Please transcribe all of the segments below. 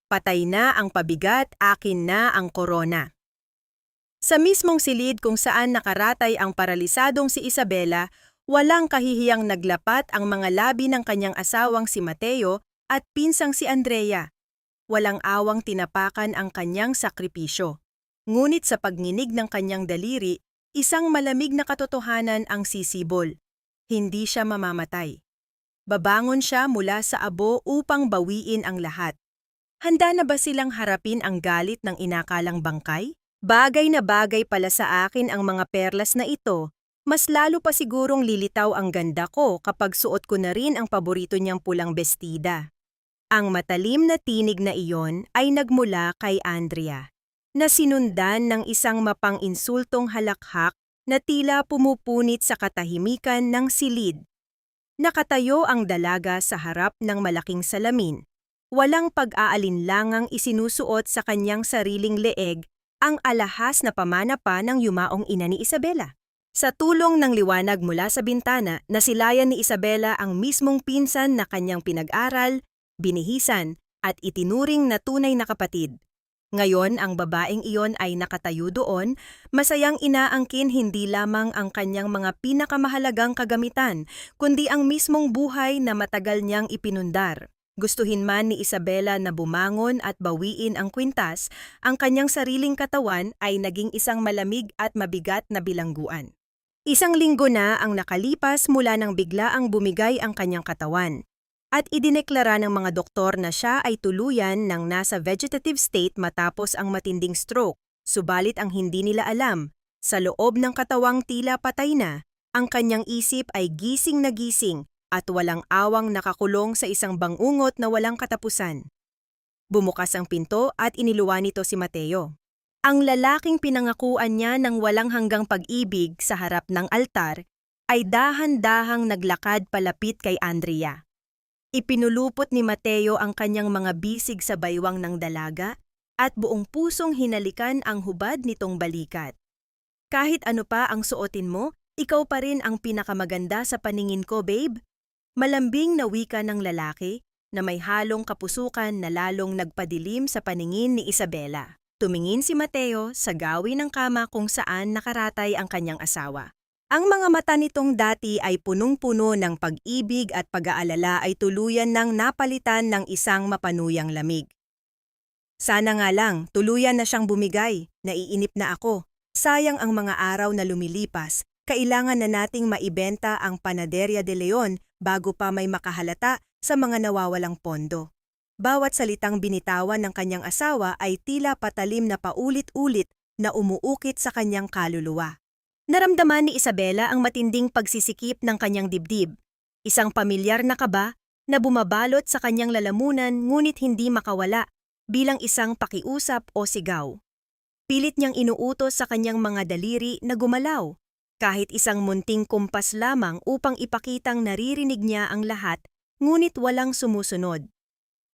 Patay na ang pabigat, akin na ang korona. Sa mismong silid kung saan nakaratay ang paralisadong si Isabela, walang kahihiyang naglapat ang mga labi ng kanyang asawang si Mateo at pinsang si Andrea. Walang awang tinapakan ang kanyang sakripisyo. Ngunit sa pagninig ng kanyang daliri, isang malamig na katotohanan ang sisibol. Hindi siya mamamatay. Babangon siya mula sa abo upang bawiin ang lahat. Handa na ba silang harapin ang galit ng inakalang bangkay? Bagay na bagay pala sa akin ang mga perlas na ito. Mas lalo pa sigurong lilitaw ang ganda ko kapag suot ko na rin ang paborito niyang pulang bestida. Ang matalim na tinig na iyon ay nagmula kay Andrea, na sinundan ng isang mapang-insultong halakhak na tila pumupunit sa katahimikan ng silid. Nakatayo ang dalaga sa harap ng malaking salamin. Walang pag-aalinlangang isinusuot sa kanyang sariling leeg ang alahas na pamana pa ng yumaong ina ni Isabela. Sa tulong ng liwanag mula sa bintana, nasilayan ni Isabela ang mismong pinsan na kanyang pinag-aral, binihisan, at itinuring na tunay na kapatid. Ngayon, ang babaeng iyon ay nakatayo doon, masayang inaangkin hindi lamang ang kanyang mga pinakamahalagang kagamitan, kundi ang mismong buhay na matagal niyang ipinundar. Gustuhin man ni Isabela na bumangon at bawiin ang kwintas, ang kanyang sariling katawan ay naging isang malamig at mabigat na bilangguan. Isang linggo na ang nakalipas mula nang biglaang bumigay ang kanyang katawan. At idineklara ng mga doktor na siya ay tuluyan ng nasa vegetative state matapos ang matinding stroke. Subalit ang hindi nila alam, sa loob ng katawang tila patay na, ang kanyang isip ay gising na gising at walang awang nakakulong sa isang bangungot na walang katapusan. Bumukas ang pinto at iniluwan nito si Mateo. Ang lalaking pinangakuan niya ng walang hanggang pag-ibig sa harap ng altar ay dahan-dahang naglakad palapit kay Andrea. Ipinulupot ni Mateo ang kanyang mga bisig sa baywang ng dalaga at buong pusong hinalikan ang hubad nitong balikat. Kahit ano pa ang suotin mo, ikaw pa rin ang pinakamaganda sa paningin ko, babe. Malambing na wika ng lalaki na may halong kapusukan na lalong nagpadilim sa paningin ni Isabela. Tumingin si Mateo sa gawi ng kama kung saan nakaratay ang kanyang asawa. Ang mga mata nitong dati ay punong-puno ng pag-ibig at pag-aalala ay tuluyan ng napalitan ng isang mapanuyang lamig. Sana nga lang, tuluyan na siyang bumigay, naiinip na ako. Sayang ang mga araw na lumilipas, kailangan na nating maibenta ang Panaderia de Leon bago pa may makahalata sa mga nawawalang pondo. Bawat salitang binitawan ng kanyang asawa ay tila patalim na paulit-ulit na umuukit sa kanyang kaluluwa. Naramdaman ni Isabela ang matinding pagsisikip ng kanyang dibdib, isang pamilyar na kaba na bumabalot sa kanyang lalamunan ngunit hindi makawala bilang isang pakiusap o sigaw. Pilit niyang inuutos sa kanyang mga daliri na gumalaw, kahit isang munting kumpas lamang upang ipakitang naririnig niya ang lahat, ngunit walang sumusunod.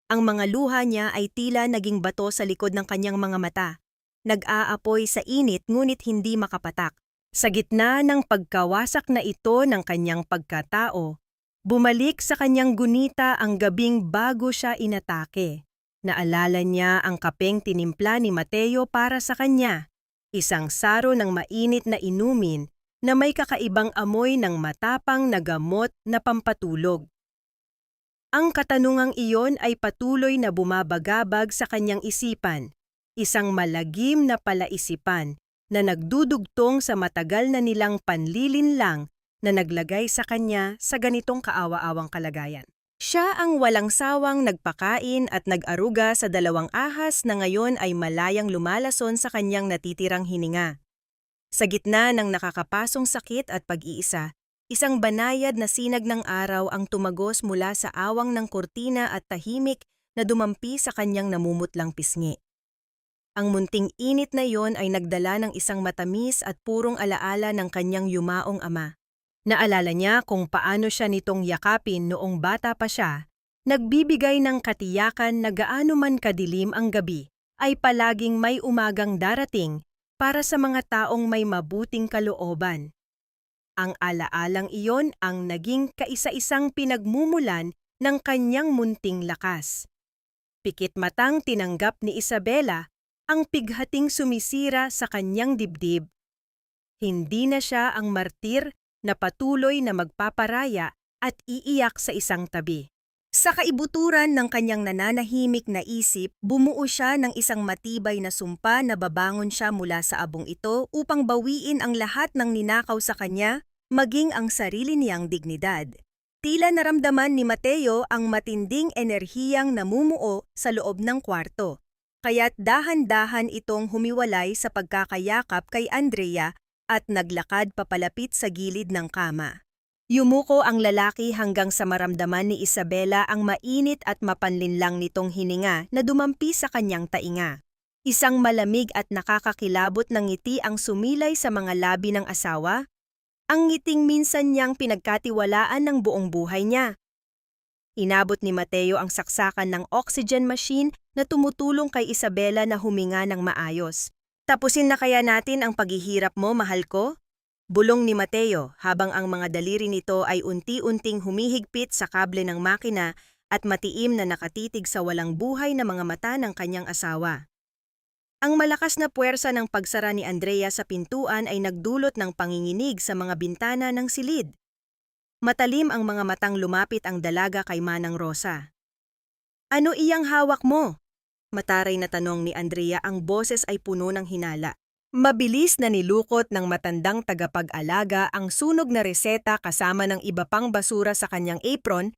Ang mga luha niya ay tila naging bato sa likod ng kanyang mga mata, nag-aapoy sa init ngunit hindi makapatak. Sa gitna ng pagkawasak na ito ng kanyang pagkatao, bumalik sa kanyang gunita ang gabing bago siya inatake. Naalala niya ang kapeng tinimpla ni Mateo para sa kanya, isang saro ng mainit na inumin na may kakaibang amoy ng matapang na gamot na pampatulog. Ang katanungang iyon ay patuloy na bumabagabag sa kanyang isipan, isang malagim na palaisipan na nagdudugtong sa matagal na nilang panlilinlang na naglagay sa kanya sa ganitong kaawa-awang kalagayan. Siya ang walang sawang nagpakain at nag-aruga sa 2 ahas na ngayon ay malayang lumalason sa kanyang natitirang hininga. Sa gitna ng nakakapasong sakit at pag-iisa, isang banayad na sinag ng araw ang tumagos mula sa awang ng kurtina at tahimik na dumampi sa kanyang namumutlang pisngi. Ang munting init na iyon ay nagdala ng isang matamis at purong alaala ng kanyang yumaong ama. Naalala niya kung paano siya nitong yakapin noong bata pa siya, nagbibigay ng katiyakan na gaano man kadilim ang gabi, ay palaging may umagang darating para sa mga taong may mabuting kalooban. Ang alaalang iyon ang naging kaisa-isang pinagmumulan ng kanyang munting lakas. Pikit matang tinanggap ni Isabela ang pighating sumisira sa kanyang dibdib. Hindi na siya ang martir na patuloy na magpaparaya at iiyak sa isang tabi. Sa kaibuturan ng kanyang nananahimik na isip, bumuo siya ng isang matibay na sumpa na babangon siya mula sa abong ito upang bawiin ang lahat ng ninakaw sa kanya, maging ang sarili niyang dignidad. Tila naramdaman ni Mateo ang matinding enerhiyang namumuo sa loob ng kwarto, kaya't dahan-dahan itong humiwalay sa pagkakayakap kay Andrea at naglakad papalapit sa gilid ng kama. Yumuko ang lalaki hanggang sa maramdaman ni Isabela ang mainit at mapanlinlang nitong hininga na dumampi sa kanyang tainga. Isang malamig at nakakakilabot na ngiti ang sumilay sa mga labi ng asawa, ang ngiting minsan niyang pinagkatiwalaan ng buong buhay niya. Inabot ni Mateo ang saksakan ng oxygen machine na tumutulong kay Isabela na huminga ng maayos. "Tapusin na kaya natin ang paghihirap mo, mahal ko?" Bulong ni Mateo habang ang mga daliri nito ay unti-unting humihigpit sa kable ng makina at matiim na nakatitig sa walang buhay na mga mata ng kanyang asawa. Ang malakas na puwersa ng pagsara ni Andrea sa pintuan ay nagdulot ng panginginig sa mga bintana ng silid. Matalim ang mga matang lumapit ang dalaga kay Manang Rosa. "Ano iyang hawak mo?" Mataray na tanong ni Andrea, ang boses ay puno ng hinala. Mabilis na nilukot ng matandang tagapag-alaga ang sunog na reseta kasama ng iba pang basura sa kanyang apron,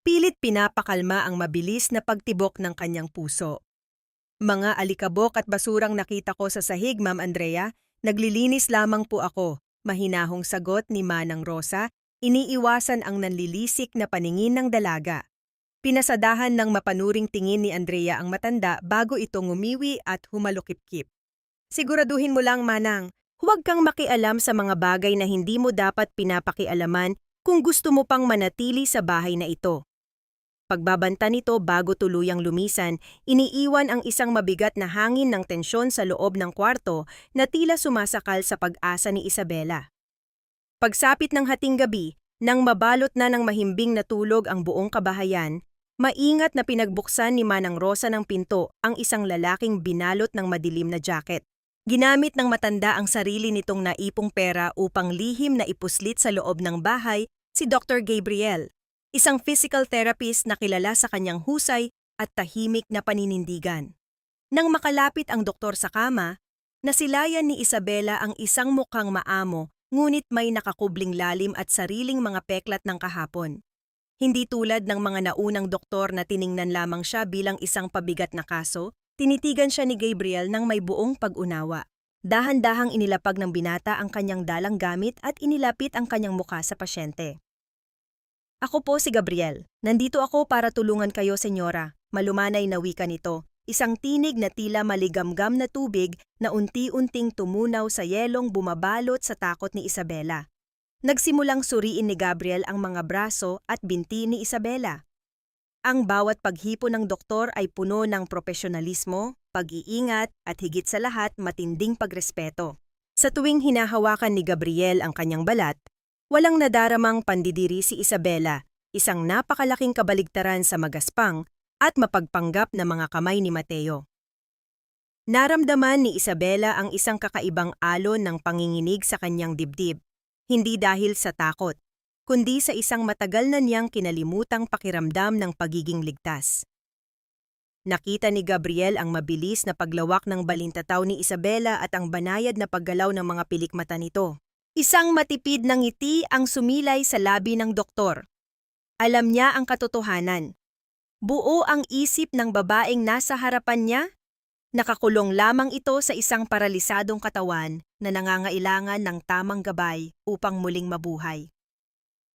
pilit pinapakalma ang mabilis na pagtibok ng kanyang puso. "Mga alikabok at basurang nakita ko sa sahig, Ma'am Andrea. Naglilinis lamang po ako," mahinahong sagot ni Manang Rosa, iniiwasan ang nanlilisik na paningin ng dalaga. Pinasadahan ng mapanuring tingin ni Andrea ang matanda bago ito ngumiwi at humalukip-kip. "Siguraduhin mo lang, Manang, huwag kang makialam sa mga bagay na hindi mo dapat pinapakialaman kung gusto mo pang manatili sa bahay na ito." Pagbabanta nito bago tuluyang lumisan, iniiwan ang isang mabigat na hangin ng tensyon sa loob ng kwarto na tila sumasakal sa pag-asa ni Isabela. Pagsapit ng hating gabi, nang mabalot na ng mahimbing na tulog ang buong kabahayan, maingat na pinagbuksan ni Manang Rosa ng pinto ang isang lalaking binalot ng madilim na jacket. Ginamit ng matanda ang sarili nitong naipong pera upang lihim na ipuslit sa loob ng bahay si Dr. Gabriel, isang physical therapist na kilala sa kanyang husay at tahimik na paninindigan. Nang makalapit ang doktor sa kama, nasilayan ni Isabela ang isang mukhang maamo ngunit may nakakubling lalim at sariling mga peklat ng kahapon. Hindi tulad ng mga naunang doktor na tiningnan lamang siya bilang isang pabigat na kaso, tinitigan siya ni Gabriel ng may buong pag-unawa. Dahan-dahang inilapag ng binata ang kanyang dalang gamit at inilapit ang kanyang mukha sa pasyente. "Ako po si Gabriel. Nandito ako para tulungan kayo, senyora," malumanay na wika nito. Isang tinig na tila maligamgam na tubig na unti-unting tumunaw sa yelong bumabalot sa takot ni Isabela. Nagsimulang suriin ni Gabriel ang mga braso at binti ni Isabela. Ang bawat paghipo ng doktor ay puno ng profesionalismo, pag-iingat at higit sa lahat matinding pagrespeto. Sa tuwing hinahawakan ni Gabriel ang kanyang balat, walang nadaramang pandidiri si Isabela, isang napakalaking kabaligtaran sa magaspang at mapagpanggap na mga kamay ni Mateo. Naramdaman ni Isabela ang isang kakaibang alon ng panginginig sa kanyang dibdib, hindi dahil sa takot, kundi sa isang matagal na niyang kinalimutang pakiramdam ng pagiging ligtas. Nakita ni Gabriel ang mabilis na paglawak ng balintataw ni Isabela at ang banayad na paggalaw ng mga pilikmata nito. Isang matipid na ngiti ang sumilay sa labi ng doktor. Alam niya ang katotohanan. Buo ang isip ng babaeng nasa harapan niya. Nakakulong lamang ito sa isang paralisadong katawan na nangangailangan ng tamang gabay upang muling mabuhay.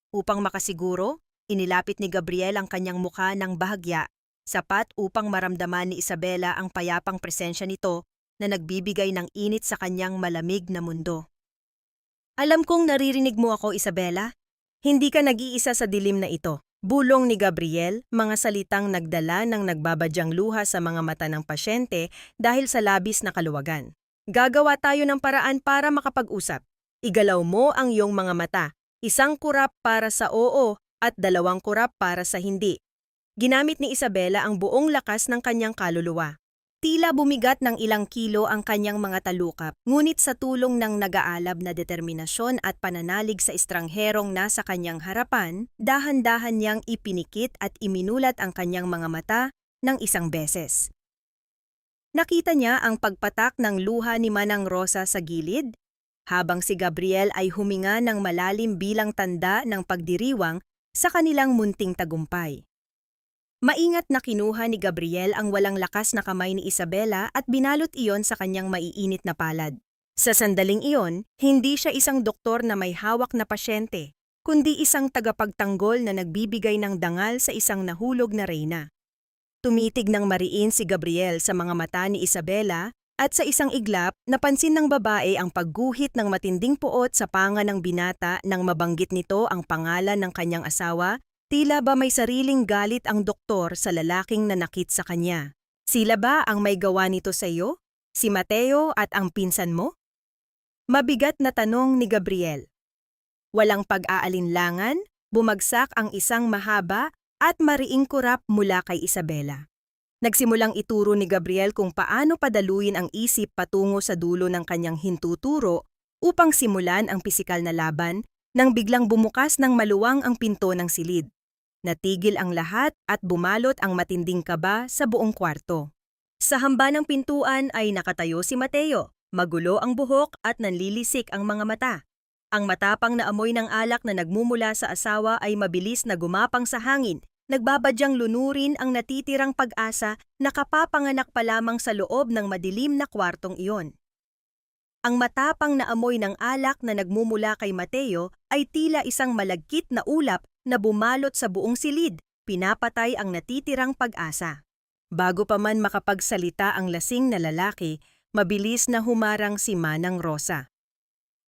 Upang makasiguro, inilapit ni Gabriel ang kanyang mukha ng bahagya, sapat upang maramdaman ni Isabela ang payapang presensya nito na nagbibigay ng init sa kanyang malamig na mundo. "Alam kong naririnig mo ako, Isabela. Hindi ka nag-iisa sa dilim na ito." Bulong ni Gabriel, mga salitang nagdala ng nagbabadyang luha sa mga mata ng pasyente dahil sa labis na kaluwagan. "Gagawa tayo ng paraan para makapag-usap. Igalaw mo ang iyong mga mata, isang kurap para sa oo at dalawang kurap para sa hindi." Ginamit ni Isabela ang buong lakas ng kanyang kaluluwa. Tila bumigat ng ilang kilo ang kanyang mga talukap, ngunit sa tulong ng nag-aalab na determinasyon at pananalig sa estrangherong nasa kanyang harapan, dahan-dahan niyang ipinikit at iminulat ang kanyang mga mata ng isang beses. Nakita niya ang pagpatak ng luha ni Manang Rosa sa gilid, habang si Gabriel ay huminga ng malalim bilang tanda ng pagdiriwang sa kanilang munting tagumpay. Maingat na kinuha ni Gabriel ang walang lakas na kamay ni Isabela at binalot iyon sa kanyang maiinit na palad. Sa sandaling iyon, hindi siya isang doktor na may hawak na pasyente, kundi isang tagapagtanggol na nagbibigay ng dangal sa isang nahulog na reyna. Tumitig ng mariin si Gabriel sa mga mata ni Isabela at sa isang iglap, napansin ng babae ang pagguhit ng matinding puot sa panga ng binata nang mabanggit nito ang pangalan ng kanyang asawa. Tila ba may sariling galit ang doktor sa lalaking nanakit sa kanya? Sila ba ang may gawa nito sa iyo? Si Mateo at ang pinsan mo? Mabigat na tanong ni Gabriel. Walang pag-aalinlangan, bumagsak ang isang mahaba at mariing kurap mula kay Isabela. Nagsimulang ituro ni Gabriel kung paano padaluin ang isip patungo sa dulo ng kanyang hintuturo upang simulan ang pisikal na laban nang biglang bumukas ng maluwang ang pinto ng silid. Natigil ang lahat at bumalot ang matinding kaba sa buong kwarto. Sa hamba ng pintuan ay nakatayo si Mateo, magulo ang buhok at nanlilisik ang mga mata. Ang matapang na amoy ng alak na nagmumula sa asawa ay mabilis na gumapang sa hangin, nagbabadyang lunurin ang natitirang pag-asa na kapapanganak pa lamang sa loob ng madilim na kwartong iyon. Ang matapang na amoy ng alak na nagmumula kay Mateo ay tila isang malagkit na ulap na bumalot sa buong silid, pinapatay ang natitirang pag-asa. Bago pa man makapagsalita ang lasing na lalaki, mabilis na humarang si Manang Rosa.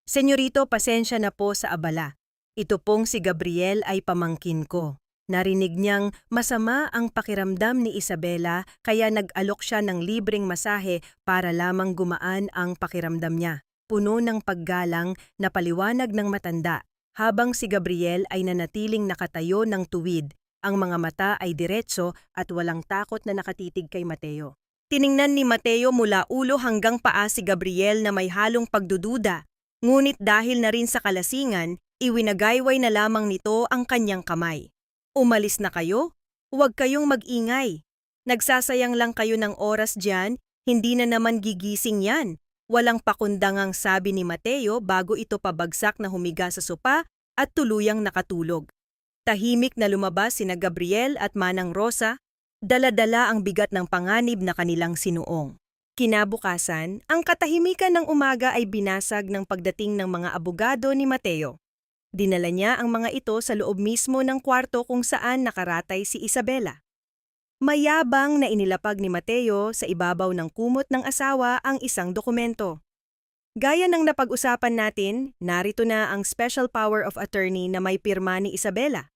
"Senyorito, pasensya na po sa abala. Ito pong si Gabriel ay pamangkin ko." Narinig niyang masama ang pakiramdam ni Isabela kaya nag-alok siya ng libreng masahe para lamang gumaan ang pakiramdam niya. Puno ng paggalang na paliwanag ng matanda. Habang si Gabriel ay nanatiling nakatayo ng tuwid, ang mga mata ay diretso at walang takot na nakatitig kay Mateo. Tiningnan ni Mateo mula ulo hanggang paa si Gabriel na may halong pagdududa, ngunit dahil na rin sa kalasingan, iwinagayway na lamang nito ang kanyang kamay. "Umalis na kayo? Huwag kayong mag-ingay. Nagsasayang lang kayo ng oras diyan, hindi na naman gigising yan." Walang pakundangang sabi ni Mateo bago ito pabagsak na humiga sa sopa at tuluyang nakatulog. Tahimik na lumabas sina Gabriel at Manang Rosa, dala-dala ang bigat ng panganib na kanilang sinuong. Kinabukasan, ang katahimikan ng umaga ay binasag ng pagdating ng mga abogado ni Mateo. Dinala niya ang mga ito sa loob mismo ng kwarto kung saan nakaratay si Isabela. Mayabang na inilapag ni Mateo sa ibabaw ng kumot ng asawa ang isang dokumento. Gaya ng napag-usapan natin, narito na ang special power of attorney na may pirma ni Isabela.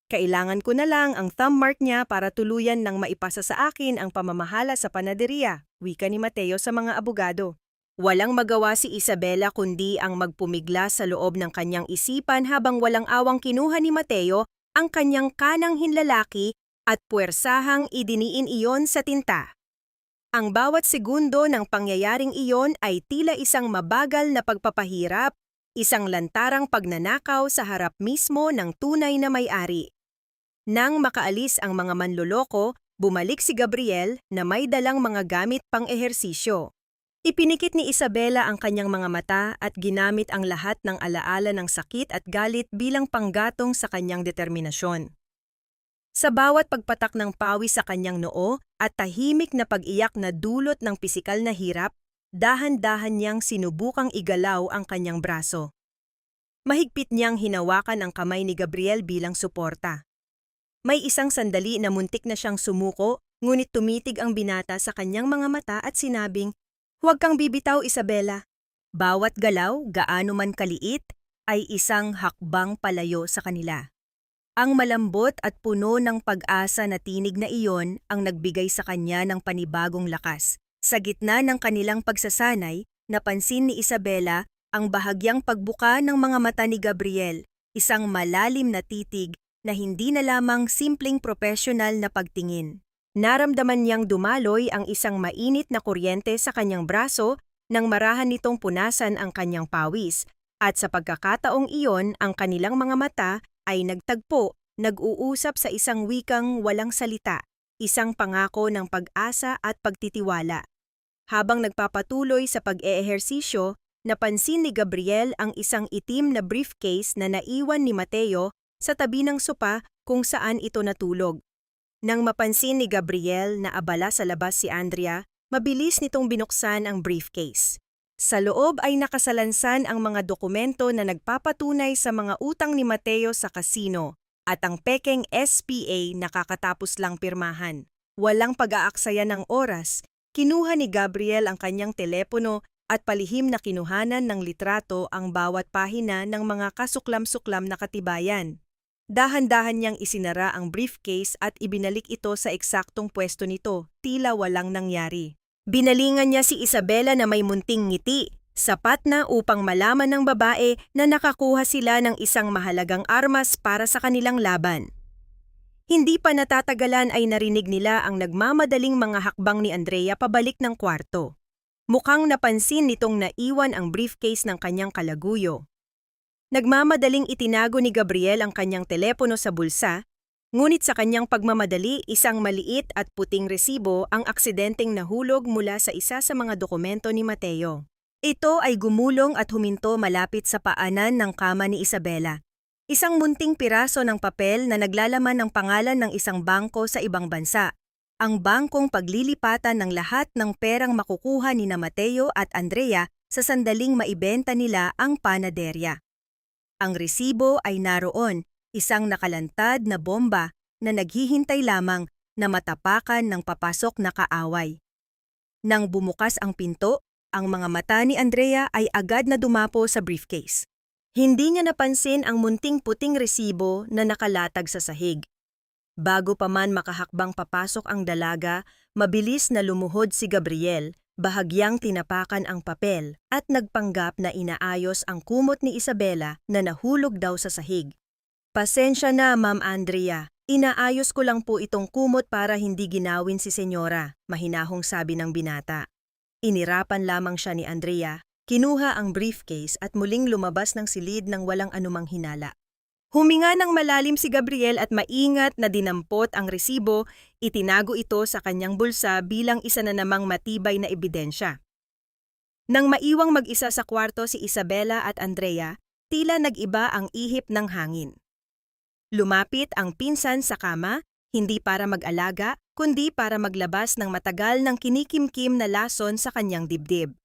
Kailangan ko na lang ang thumb mark niya para tuluyan ng maipasa sa akin ang pamamahala sa panaderiya, wika ni Mateo sa mga abogado. Walang magawa si Isabela kundi ang magpumigla sa loob ng kanyang isipan habang walang awang kinuha ni Mateo ang kanyang kanang hinlalaki at puwersahang idiniin iyon sa tinta. Ang bawat segundo ng pangyayaring iyon ay tila isang mabagal na pagpapahirap, isang lantarang pagnanakaw sa harap mismo ng tunay na may-ari. Nang makaalis ang mga manloloko, bumalik si Gabriel na may dalang mga gamit pang-ehersisyo. Ipinikit ni Isabela ang kanyang mga mata at ginamit ang lahat ng alaala ng sakit at galit bilang panggatong sa kanyang determinasyon. Sa bawat pagpatak ng pawis sa kanyang noo at tahimik na pag-iyak na dulot ng pisikal na hirap, dahan-dahan niyang sinubukang igalaw ang kanyang braso. Mahigpit niyang hinawakan ang kamay ni Gabriel bilang suporta. May isang sandali na muntik na siyang sumuko, ngunit tumitig ang binata sa kanyang mga mata at sinabing, "Huwag kang bibitaw, Isabela. Bawat galaw, gaano man kaliit, ay isang hakbang palayo sa kanila." Ang malambot at puno ng pag-asa na tinig na iyon ang nagbigay sa kanya ng panibagong lakas. Sa gitna ng kanilang pagsasanay, napansin ni Isabela ang bahagyang pagbuka ng mga mata ni Gabriel, isang malalim na titig na hindi na lamang simpleng profesional na pagtingin. Naramdaman niyang dumaloy ang isang mainit na kuryente sa kanyang braso nang marahan nitong punasan ang kanyang pawis, at sa pagkakataong iyon ang kanilang mga mata ay nagtagpo, nag-uusap sa isang wikang walang salita, isang pangako ng pag-asa at pagtitiwala. Habang nagpapatuloy sa pag-eehersisyo, napansin ni Gabriel ang isang itim na briefcase na naiwan ni Mateo sa tabi ng sopa kung saan ito natulog. Nang mapansin ni Gabriel na abala sa labas si Andrea, mabilis nitong binuksan ang briefcase. Sa loob ay nakasalansan ang mga dokumento na nagpapatunay sa mga utang ni Mateo sa kasino at ang pekeng SPA na kakatapos lang pirmahan. Walang pag-aaksaya ng oras, kinuha ni Gabriel ang kanyang telepono at palihim na kinuhanan ng litrato ang bawat pahina ng mga kasuklam-suklam na katibayan. Dahan-dahan niyang isinara ang briefcase at ibinalik ito sa eksaktong pwesto nito, tila walang nangyari. Binalingan niya si Isabela na may munting ngiti, sapat na upang malaman ng babae na nakakuha sila ng isang mahalagang armas para sa kanilang laban. Hindi pa natatagalan ay narinig nila ang nagmamadaling mga hakbang ni Andrea pabalik ng kwarto. Mukhang napansin nitong naiwan ang briefcase ng kanyang kalaguyo. Nagmamadaling itinago ni Gabriel ang kanyang telepono sa bulsa, ngunit sa kanyang pagmamadali, isang maliit at puting resibo ang aksidenteng nahulog mula sa isa sa mga dokumento ni Mateo. Ito ay gumulong at huminto malapit sa paanan ng kama ni Isabela. Isang munting piraso ng papel na naglalaman ng pangalan ng isang bangko sa ibang bansa. Ang bangkong paglilipatan ng lahat ng perang makukuha ni na Mateo at Andrea sa sandaling maibenta nila ang panaderya. Ang resibo ay naroon, isang nakalantad na bomba na naghihintay lamang na matapakan ng papasok na kaaway. Nang bumukas ang pinto, ang mga mata ni Andrea ay agad na dumapo sa briefcase. Hindi niya napansin ang munting puting resibo na nakalatag sa sahig. Bago pa man makahakbang papasok ang dalaga, mabilis na lumuhod si Gabriel, bahagyang tinapakan ang papel at nagpanggap na inaayos ang kumot ni Isabela na nahulog daw sa sahig. "Pasensya na, Ma'am Andrea. Inaayos ko lang po itong kumot para hindi ginawin si Senyora," mahinahong sabi ng binata. Inirapan lamang siya ni Andrea, kinuha ang briefcase at muling lumabas ng silid ng walang anumang hinala. Huminga ng malalim si Gabriel at maingat na dinampot ang resibo, itinago ito sa kanyang bulsa bilang isa na namang matibay na ebidensya. Nang maiwang mag-isa sa kwarto si Isabela at Andrea, tila nag-iba ang ihip ng hangin. Lumapit ang pinsan sa kama, hindi para mag-alaga, kundi para maglabas ng matagal ng kinikimkim na lason sa kanyang dibdib.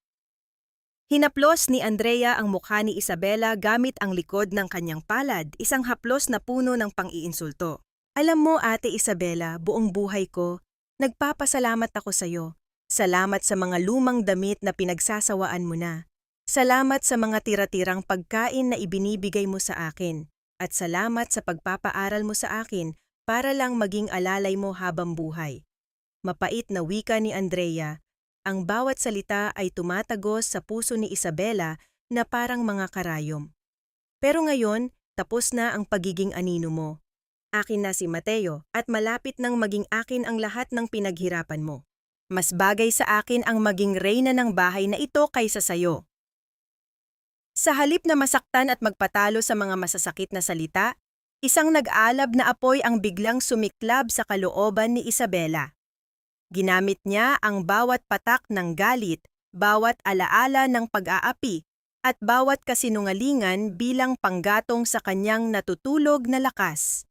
Hinaplos ni Andrea ang mukha ni Isabela gamit ang likod ng kanyang palad, isang haplos na puno ng pang-iinsulto. "Alam mo, Ate Isabela, buong buhay ko, nagpapasalamat ako sa iyo. Salamat sa mga lumang damit na pinagsasawaan mo na. Salamat sa mga tira-tirang pagkain na ibinibigay mo sa akin. At salamat sa pagpapaaral mo sa akin para lang maging alalay mo habang buhay." Mapait na wika ni Andrea. Ang bawat salita ay tumatagos sa puso ni Isabela na parang mga karayom. "Pero ngayon, tapos na ang pagiging anino mo. Akin na si Mateo at malapit nang maging akin ang lahat ng pinaghirapan mo. Mas bagay sa akin ang maging reyna ng bahay na ito kaysa sayo." Sa halip na masaktan at magpatalo sa mga masasakit na salita, isang nag-alab na apoy ang biglang sumiklab sa kalooban ni Isabela. Ginamit niya ang bawat patak ng galit, bawat alaala ng pag-aapi, at bawat kasinungalingan bilang panggatong sa kanyang natutulog na lakas.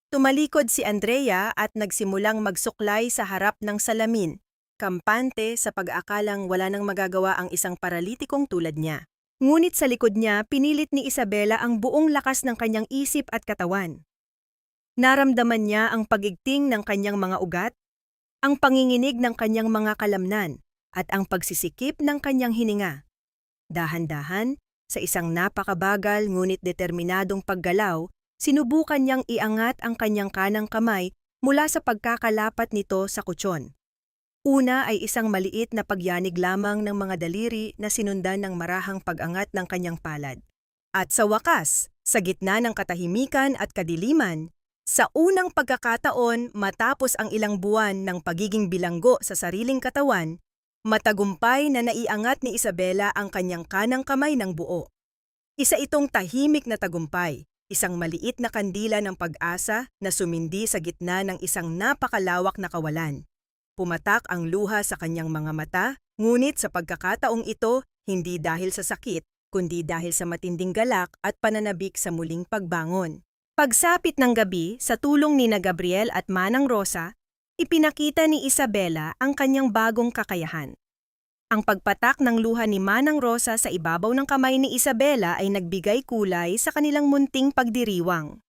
Tumalikod si Andrea at nagsimulang magsuklay sa harap ng salamin, kampante sa pag-aakalang wala nang magagawa ang isang paralitikong tulad niya. Ngunit sa likod niya, pinilit ni Isabela ang buong lakas ng kanyang isip at katawan. Naramdaman niya ang pagigting ng kanyang mga ugat, ang panginginig ng kanyang mga kalamnan, at ang pagsisikip ng kanyang hininga. Dahan-dahan, sa isang napakabagal ngunit determinadong paggalaw, sinubukan niyang iangat ang kanyang kanang kamay mula sa pagkakalapat nito sa kutsyon. Una ay isang maliit na pagyanig lamang ng mga daliri na sinundan ng marahang pag-angat ng kanyang palad. At sa wakas, Sa gitna ng katahimikan at kadiliman, sa unang pagkakataon matapos ang ilang buwan ng pagiging bilanggo sa sariling katawan, matagumpay na naiangat ni Isabela ang kanyang kanang kamay ng buo. Isa itong tahimik na tagumpay, isang maliit na kandila ng pag-asa na sumindi sa gitna ng isang napakalawak na kawalan. Pumatak ang luha sa kanyang mga mata, ngunit sa pagkakataong ito, hindi dahil sa sakit, kundi dahil sa matinding galak at pananabik sa muling pagbangon. Pagsapit ng gabi, sa tulong ni Gabriel at Manang Rosa, ipinakita ni Isabela ang kanyang bagong kakayahan. Ang pagpatak ng luha ni Manang Rosa sa ibabaw ng kamay ni Isabela ay nagbigay kulay sa kanilang munting pagdiriwang.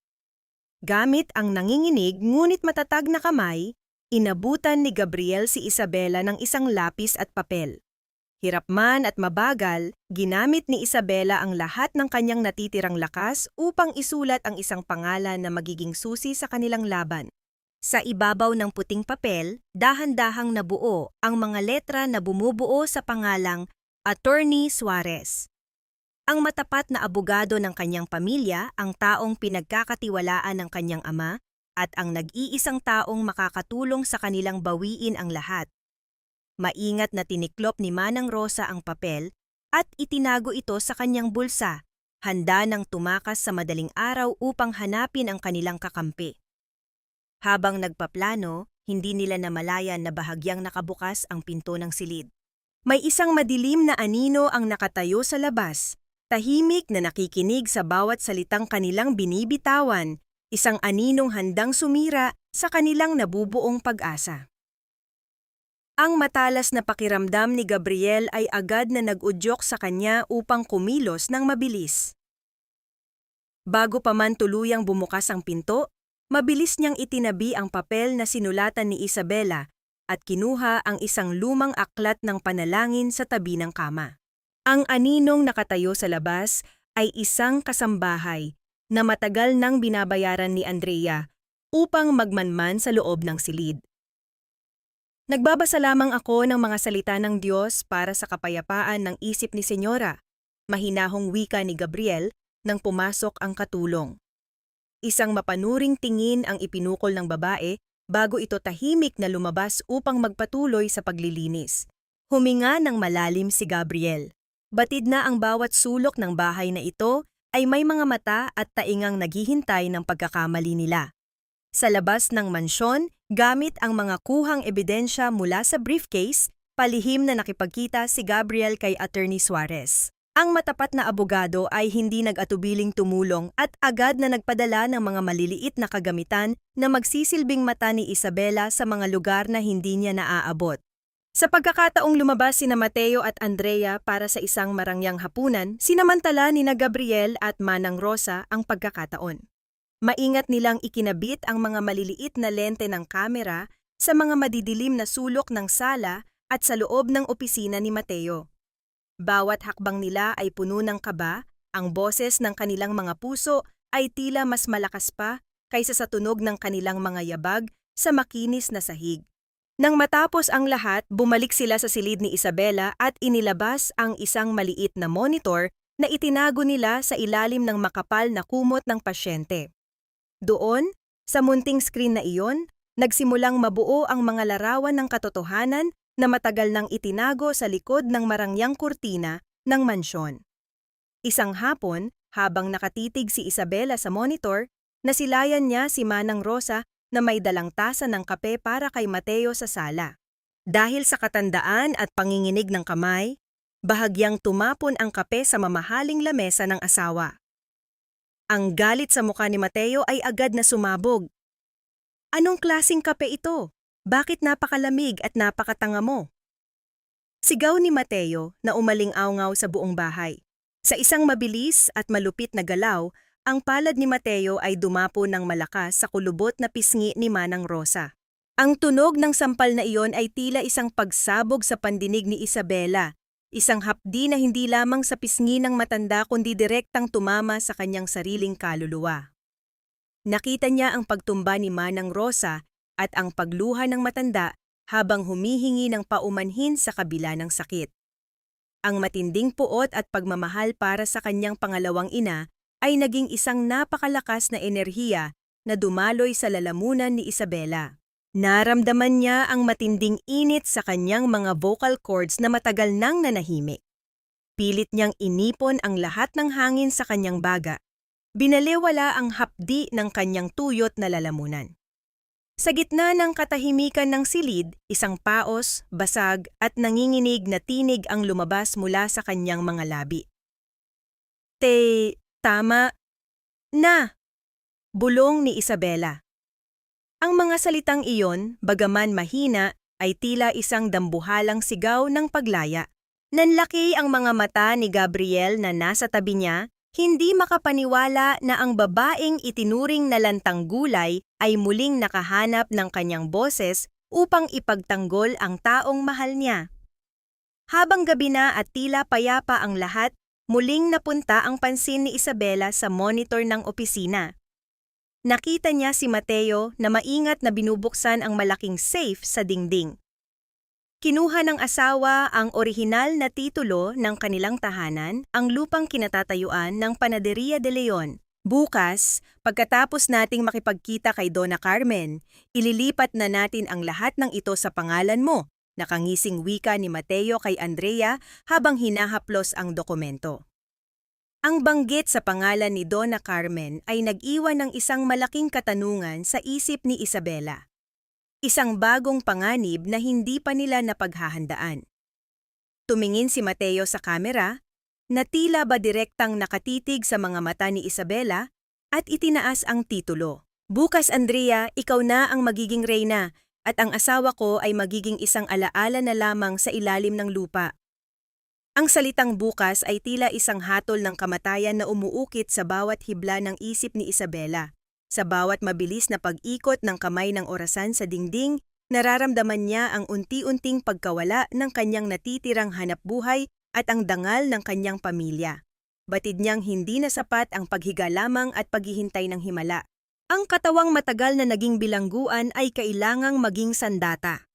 Gamit ang nanginginig ngunit matatag na kamay, inabutan ni Gabriel si Isabela ng isang lapis at papel. Hirap man at mabagal, ginamit ni Isabela ang lahat ng kanyang natitirang lakas upang isulat ang isang pangalan na magiging susi sa kanilang laban. Sa ibabaw ng puting papel, dahan-dahang nabuo ang mga letra na bumubuo sa pangalang Attorney Suarez. Ang matapat na abogado ng kanyang pamilya, ang taong pinagkakatiwalaan ng kanyang ama, at ang nag-iisang taong makakatulong sa kanilang bawiin ang lahat. Maingat na tiniklop ni Manang Rosa ang papel at itinago ito sa kanyang bulsa, handa nang tumakas sa madaling araw upang hanapin ang kanilang kakampi. Habang nagpaplano, hindi nila namalayan na bahagyang nakabukas ang pinto ng silid. May isang madilim na anino ang nakatayo sa labas, tahimik na nakikinig sa bawat salitang kanilang binibitawan, isang aninong handang sumira sa kanilang nabubuong pag-asa. Ang matalas na pakiramdam ni Gabriel ay agad na nag-udyok sa kanya upang kumilos ng mabilis. Bago pa man tuluyang bumukas ang pinto, mabilis niyang itinabi ang papel na sinulatan ni Isabela at kinuha ang isang lumang aklat ng panalangin sa tabi ng kama. Ang aninong nakatayo sa labas ay isang kasambahay na matagal nang binabayaran ni Andrea upang magmanman sa loob ng silid. Nagbabasa lamang ako ng mga salita ng Diyos para sa kapayapaan ng isip ni Senyora, mahinahong wika ni Gabriel nang pumasok ang katulong. Isang mapanuring tingin ang ipinukol ng babae bago ito tahimik na lumabas upang magpatuloy sa paglilinis. Huminga ng malalim si Gabriel. Batid na ang bawat sulok ng bahay na ito ay may mga mata at taingang naghihintay ng pagkakamali nila. Sa labas ng mansyon, gamit ang mga kuhang ebidensya mula sa briefcase, palihim na nakipagkita si Gabriel kay Attorney Suarez. Ang matapat na abogado ay hindi nag-atubiling tumulong at agad na nagpadala ng mga maliliit na kagamitan na magsisilbing mata ni Isabela sa mga lugar na hindi niya naaabot. Sa pagkakataong lumabas sina Mateo at Andrea para sa isang marangyang hapunan, sinamantala ni Gabriel at Manang Rosa ang pagkakataon. Maingat nilang ikinabit ang mga maliliit na lente ng kamera sa mga madidilim na sulok ng sala at sa loob ng opisina ni Mateo. Bawat hakbang nila ay puno ng kaba, ang boses ng kanilang mga puso ay tila mas malakas pa kaysa sa tunog ng kanilang mga yabag sa makinis na sahig. Nang matapos ang lahat, bumalik sila sa silid ni Isabela at inilabas ang isang maliit na monitor na itinago nila sa ilalim ng makapal na kumot ng pasyente. Doon, sa munting screen na iyon, nagsimulang mabuo ang mga larawan ng katotohanan na matagal nang itinago sa likod ng marangyang kurtina ng mansyon. Isang hapon, habang nakatitig si Isabela sa monitor, nasilayan niya si Manang Rosa na may dalang tasa ng kape para kay Mateo sa sala. Dahil sa katandaan at panginginig ng kamay, bahagyang tumapon ang kape sa mamahaling lamesa ng asawa. Ang galit sa mukha ni Mateo ay agad na sumabog. Anong klasing kape ito? Bakit napakalamig at napakatanga mo? Sigaw ni Mateo na umaling-awngaw sa buong bahay. Sa isang mabilis at malupit na galaw, ang palad ni Mateo ay dumapo ng malakas sa kulubot na pisngi ni Manang Rosa. Ang tunog ng sampal na iyon ay tila isang pagsabog sa pandinig ni Isabela, isang hapdi na hindi lamang sa pisngi ng matanda kundi direktang tumama sa kanyang sariling kaluluwa. Nakita niya ang pagtumba ni Manang Rosa at ang pagluha ng matanda habang humihingi ng paumanhin sa kabila ng sakit. Ang matinding puot at pagmamahal para sa kanyang pangalawang ina ay naging isang napakalakas na enerhiya na dumaloy sa lalamunan ni Isabela. Naramdaman niya ang matinding init sa kanyang mga vocal cords na matagal nang nanahimik. Pilit niyang inipon ang lahat ng hangin sa kanyang baga. Binaliwala ang hapdi ng kanyang tuyot na lalamunan. Sa gitna ng katahimikan ng silid, isang paos, basag at nanginginig na tinig ang lumabas mula sa kanyang mga labi. Tama na! Bulong ni Isabela. Ang mga salitang iyon, bagaman mahina, ay tila isang dambuhalang sigaw ng paglaya. Nanlaki ang mga mata ni Gabriel na nasa tabi niya, hindi makapaniwala na ang babaeng itinuring na lantang gulay ay muling nakahanap ng kanyang boses upang ipagtanggol ang taong mahal niya. Habang gabi na at tila payapa ang lahat, muling napunta ang pansin ni Isabela sa monitor ng opisina. Nakita niya si Mateo na maingat na binubuksan ang malaking safe sa dingding. Kinuha ng asawa ang orihinal na titulo ng kanilang tahanan, ang lupang kinatatayuan ng Panaderia de Leon. Bukas, pagkatapos nating makipagkita kay Donna Carmen, ililipat na natin ang lahat ng ito sa pangalan mo, nakangising wika ni Mateo kay Andrea habang hinahaplos ang dokumento. Ang banggit sa pangalan ni Donna Carmen ay nag-iwan ng isang malaking katanungan sa isip ni Isabela. Isang bagong panganib na hindi pa nila napaghahandaan. Tumingin si Mateo sa kamera, na tila ba direktang nakatitig sa mga mata ni Isabela at itinaas ang titulo. Bukas, Andrea, ikaw na ang magiging reyna at ang asawa ko ay magiging isang alaala na lamang sa ilalim ng lupa. Ang salitang bukas ay tila isang hatol ng kamatayan na umuukit sa bawat hibla ng isip ni Isabela. Sa bawat mabilis na pag-ikot ng kamay ng orasan sa dingding, nararamdaman niya ang unti-unting pagkawala ng kanyang natitirang hanapbuhay at ang dangal ng kanyang pamilya. Batid niyang hindi na sapat ang paghiga lamang at paghihintay ng himala. Ang katawang matagal na naging bilangguan ay kailangang maging sandata.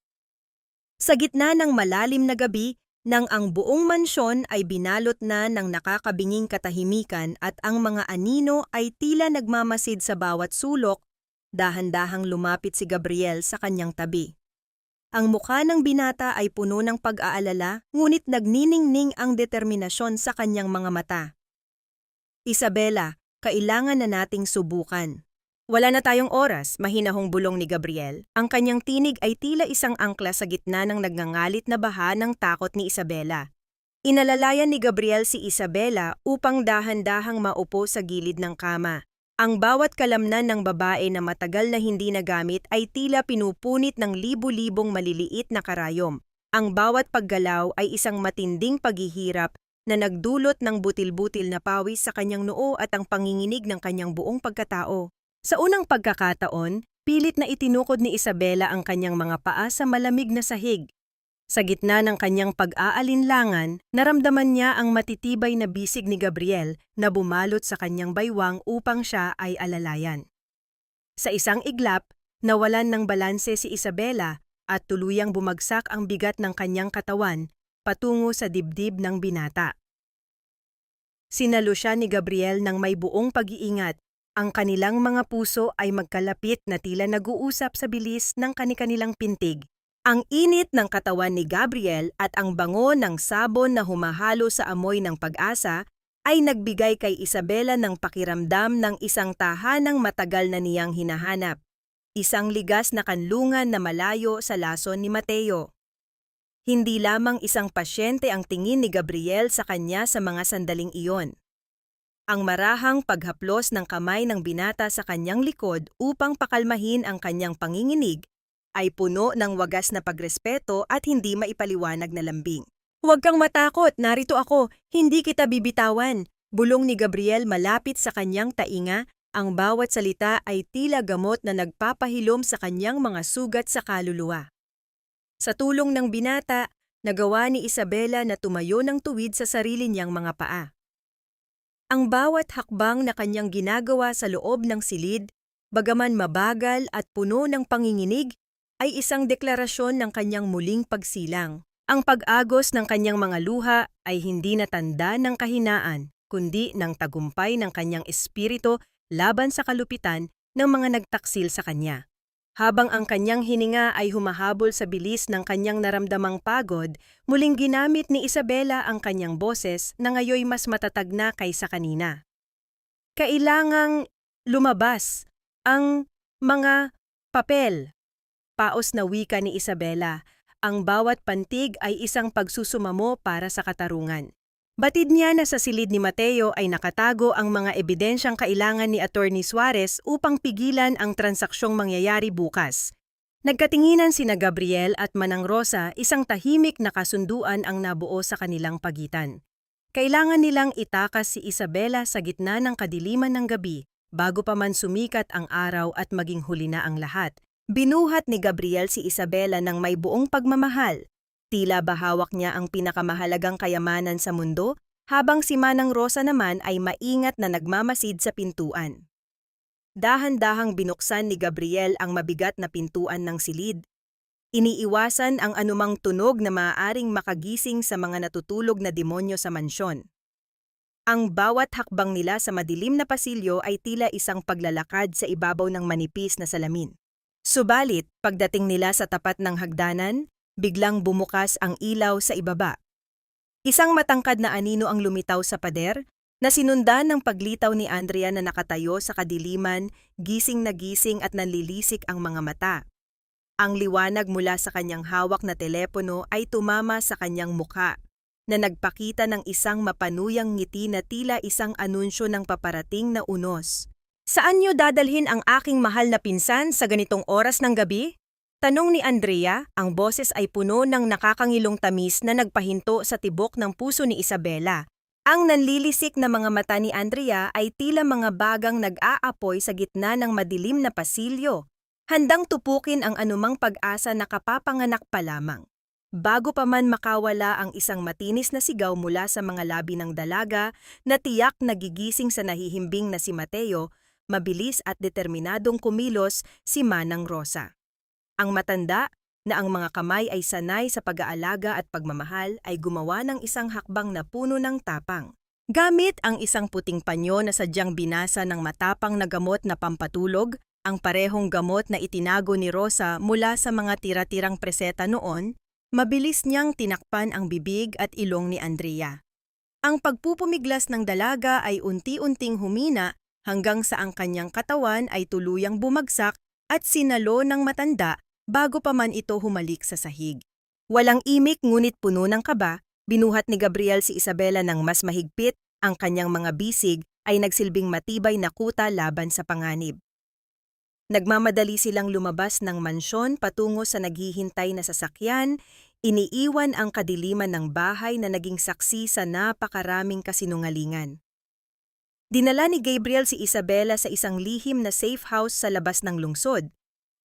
Sa gitna ng malalim na gabi, nang ang buong mansyon ay binalot na ng nakakabinging katahimikan at ang mga anino ay tila nagmamasid sa bawat sulok, dahan-dahang lumapit si Gabriel sa kanyang tabi. Ang mukha ng binata ay puno ng pag-aalala, ngunit nagniningning ang determinasyon sa kanyang mga mata. Isabela, kailangan na nating subukan. Wala na tayong oras, mahinahong bulong ni Gabriel. Ang kanyang tinig ay tila isang angkla sa gitna ng nagngangalit na baha ng takot ni Isabela. Inalalayan ni Gabriel si Isabela upang dahan-dahang maupo sa gilid ng kama. Ang bawat kalamnan ng babae na matagal na hindi nagamit ay tila pinupunit ng libu-libong maliliit na karayom. Ang bawat paggalaw ay isang matinding paghihirap na nagdulot ng butil-butil na pawis sa kanyang noo at ang panginginig ng kanyang buong pagkatao. Sa unang pagkakataon, pilit na itinukod ni Isabela ang kanyang mga paa sa malamig na sahig. Sa gitna ng kanyang pag-aalinlangan, naramdaman niya ang matitibay na bisig ni Gabriel na bumalot sa kanyang baywang upang siya ay alalayan. Sa isang iglap, nawalan ng balanse si Isabela at tuluyang bumagsak ang bigat ng kanyang katawan patungo sa dibdib ng binata. Sinalo siya ni Gabriel ng may buong pag-iingat. Ang kanilang mga puso ay magkalapit na tila nag-uusap sa bilis ng kani-kanilang pintig. Ang init ng katawan ni Gabriel at ang bango ng sabon na humahalo sa amoy ng pag-asa ay nagbigay kay Isabela ng pakiramdam ng isang tahanang matagal na niyang hinahanap. Isang ligas na kanlungan na malayo sa lason ni Mateo. Hindi lamang isang pasyente ang tingin ni Gabriel sa kanya sa mga sandaling iyon. Ang marahang paghaplos ng kamay ng binata sa kanyang likod upang pakalmahin ang kanyang panginginig ay puno ng wagas na pagrespeto at hindi maipaliwanag na lambing. "Huwag kang matakot, narito ako, hindi kita bibitawan," bulong ni Gabriel malapit sa kanyang tainga. Ang bawat salita ay tila gamot na nagpapahilom sa kanyang mga sugat sa kaluluwa. Sa tulong ng binata, nagawa ni Isabela na tumayo ng tuwid sa sarili niyang mga paa. Ang bawat hakbang na kanyang ginagawa sa loob ng silid, bagaman mabagal at puno ng panginginig, ay isang deklarasyon ng kanyang muling pagsilang. Ang pag-agos ng kanyang mga luha ay hindi na tanda ng kahinaan. kundi ng tagumpay ng kanyang espiritu laban sa kalupitan ng mga nagtaksil sa kanya. Habang ang kanyang hininga ay humahabol sa bilis ng kanyang naramdamang pagod, muling ginamit ni Isabela ang kanyang boses na ngayoy mas matatag na kaysa kanina. Kailangang lumabas ang mga papel. Paos na wika ni Isabela, ang bawat pantig ay isang pagsusumamo para sa katarungan. Batid niya na sa silid ni Mateo ay nakatago ang mga ebidensyang kailangan ni Attorney Suarez upang pigilan ang transaksyong mangyayari bukas. Nagkatinginan sina Gabriel at Manang Rosa, isang tahimik na kasunduan ang nabuo sa kanilang pagitan. Kailangan nilang itakas si Isabela sa gitna ng kadiliman ng gabi bago pa man sumikat ang araw at maging huli na ang lahat. Binuhat ni Gabriel si Isabela ng may buong pagmamahal. Tila bahawak niya ang pinakamahalagang kayamanan sa mundo, habang si Manang Rosa naman ay maingat na nagmamasid sa pintuan. Dahan-dahang binuksan ni Gabriel ang mabigat na pintuan ng silid. Iniiwasan ang anumang tunog na maaaring makagising sa mga natutulog na demonyo sa mansyon. Ang bawat hakbang nila sa madilim na pasilyo ay tila isang paglalakad sa ibabaw ng manipis na salamin. Subalit, pagdating nila sa tapat ng hagdanan, biglang bumukas ang ilaw sa ibaba. Isang matangkad na anino ang lumitaw sa pader, na sinundan ng paglitaw ni Andrea na nakatayo sa kadiliman, gising na gising at nanlilisik ang mga mata. Ang liwanag mula sa kanyang hawak na telepono ay tumama sa kanyang mukha, na nagpakita ng isang mapanuyang ngiti na tila isang anunsyo ng paparating na unos. "Saan niyo dadalhin ang aking mahal na pinsan sa ganitong oras ng gabi?" Tanong ni Andrea, ang boses ay puno ng nakakangilong tamis na nagpahinto sa tibok ng puso ni Isabela. Ang nanlilisik na mga mata ni Andrea ay tila mga bagang nag-aapoy sa gitna ng madilim na pasilyo, handang tupukin ang anumang pag-asa na kapapanganak pa lamang. Bago pa man makawala ang isang matinis na sigaw mula sa mga labi ng dalaga na tiyak nagigising sa nahihimbing na si Mateo, mabilis at determinadong kumilos si Manang Rosa. Ang matanda, na ang mga kamay ay sanay sa pag-aalaga at pagmamahal, ay gumawa ng isang hakbang na puno ng tapang. Gamit ang isang puting panyo na sadyang binasa ng matapang na gamot na pampatulog, ang parehong gamot na itinago ni Rosa mula sa mga tira-tirang preseta noon, mabilis niyang tinakpan ang bibig at ilong ni Andrea. Ang pagpupumiglas ng dalaga ay unti-unting humina hanggang sa ang kanyang katawan ay tuluyang bumagsak at sinalo ng matanda bago pa man ito humalik sa sahig. Walang imik ngunit puno ng kaba, binuhat ni Gabriel si Isabela ng mas mahigpit, ang kanyang mga bisig ay nagsilbing matibay na kuta laban sa panganib. Nagmamadali silang lumabas ng mansyon patungo sa naghihintay na sasakyan, iniiwan ang kadiliman ng bahay na naging saksi sa napakaraming kasinungalingan. Dinala ni Gabriel si Isabela sa isang lihim na safe house sa labas ng lungsod,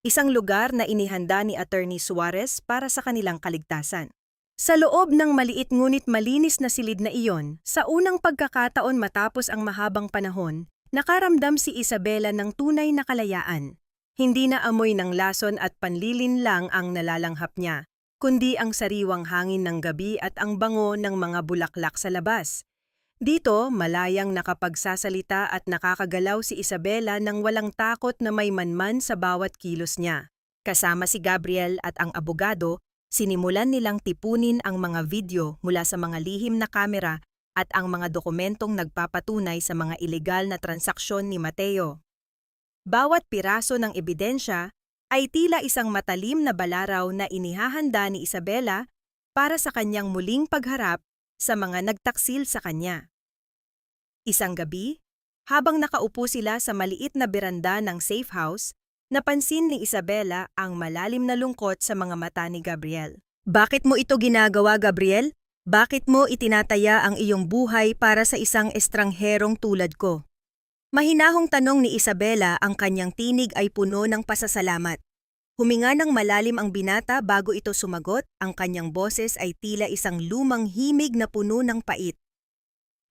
isang lugar na inihanda ni Attorney Suarez para sa kanilang kaligtasan. Sa loob ng maliit ngunit malinis na silid na iyon, sa unang pagkakataon matapos ang mahabang panahon, nakaramdam si Isabela ng tunay na kalayaan. Hindi na amoy ng lason at panlilin lang ang nalalanghap niya, kundi ang sariwang hangin ng gabi at ang bango ng mga bulaklak sa labas. Dito, malayang nakapagsasalita at nakakagalaw si Isabela nang walang takot na may manman sa bawat kilos niya. Kasama si Gabriel at ang abogado, sinimulan nilang tipunin ang mga video mula sa mga lihim na kamera at ang mga dokumentong nagpapatunay sa mga ilegal na transaksyon ni Mateo. Bawat piraso ng ebidensya ay tila isang matalim na balaraw na inihahanda ni Isabela para sa kanyang muling pagharap sa mga nagtaksil sa kanya. Isang gabi, habang nakaupo sila sa maliit na beranda ng safe house, napansin ni Isabela ang malalim na lungkot sa mga mata ni Gabriel. "Bakit mo ito ginagawa, Gabriel? Bakit mo itinataya ang iyong buhay para sa isang estrangherong tulad ko?" Mahinahong tanong ni Isabela, ang kanyang tinig ay puno ng pasasalamat. Huminga ng malalim ang binata bago ito sumagot, ang kanyang boses ay tila isang lumang himig na puno ng pait.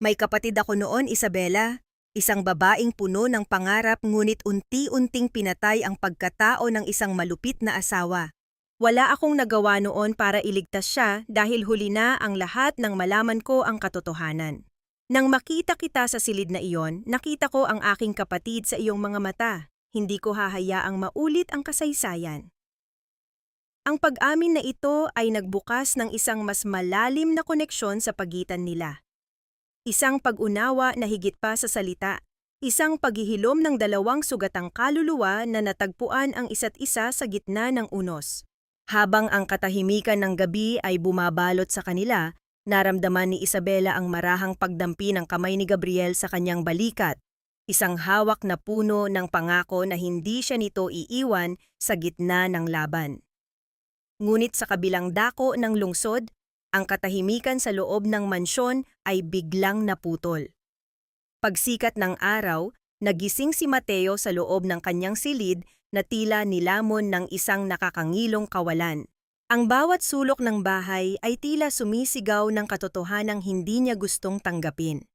"May kapatid ako noon, Isabela, isang babaeng puno ng pangarap ngunit unti-unting pinatay ang pagkatao ng isang malupit na asawa. Wala akong nagawa noon para iligtas siya dahil huli na ang lahat nang malaman ko ang katotohanan. Nang makita kita sa silid na iyon, nakita ko ang aking kapatid sa iyong mga mata. Hindi ko hahayaang maulit ang kasaysayan. Ang pag-amin na ito ay nagbukas ng isang mas malalim na koneksyon sa pagitan nila. Isang pag-unawa na higit pa sa salita. Isang paghihilom ng dalawang sugatang kaluluwa na natagpuan ang isa't isa sa gitna ng unos. Habang ang katahimikan ng gabi ay bumabalot sa kanila, naramdaman ni Isabela ang marahang pagdampi ng kamay ni Gabriel sa kanyang balikat. Isang hawak na puno ng pangako na hindi siya nito iiwan sa gitna ng laban. Ngunit sa kabilang dako ng lungsod, ang katahimikan sa loob ng mansyon ay biglang naputol. Pagsikat ng araw, nagising si Mateo sa loob ng kanyang silid na tila nilamon ng isang nakakangilong kawalan. Ang bawat sulok ng bahay ay tila sumisigaw ng katotohanang hindi niya gustong tanggapin.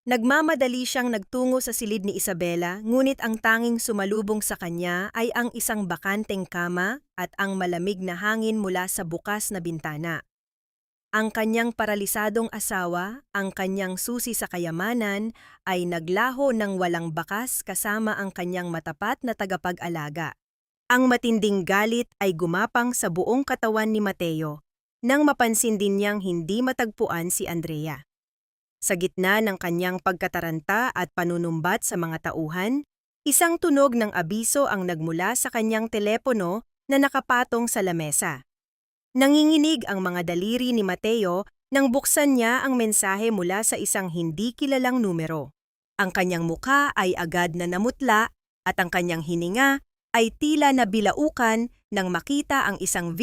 Nagmamadali siyang nagtungo sa silid ni Isabela, ngunit ang tanging sumalubong sa kanya ay ang isang bakanteng kama at ang malamig na hangin mula sa bukas na bintana. Ang kanyang paralisadong asawa, ang kanyang susi sa kayamanan, ay naglaho ng walang bakas kasama ang kanyang matapat na tagapag-alaga. Ang matinding galit ay gumapang sa buong katawan ni Mateo, nang mapansin din niyang hindi matagpuan si Andrea. Sa gitna ng kanyang pagkataranta at panunumbat sa mga tauhan, isang tunog ng abiso ang nagmula sa kanyang telepono na nakapatong sa lamesa. Nanginginig ang mga daliri ni Mateo nang buksan niya ang mensahe mula sa isang hindi kilalang numero. Ang kanyang mukha ay agad na namutla at ang kanyang hininga ay tila nabilaukan nang makita ang isang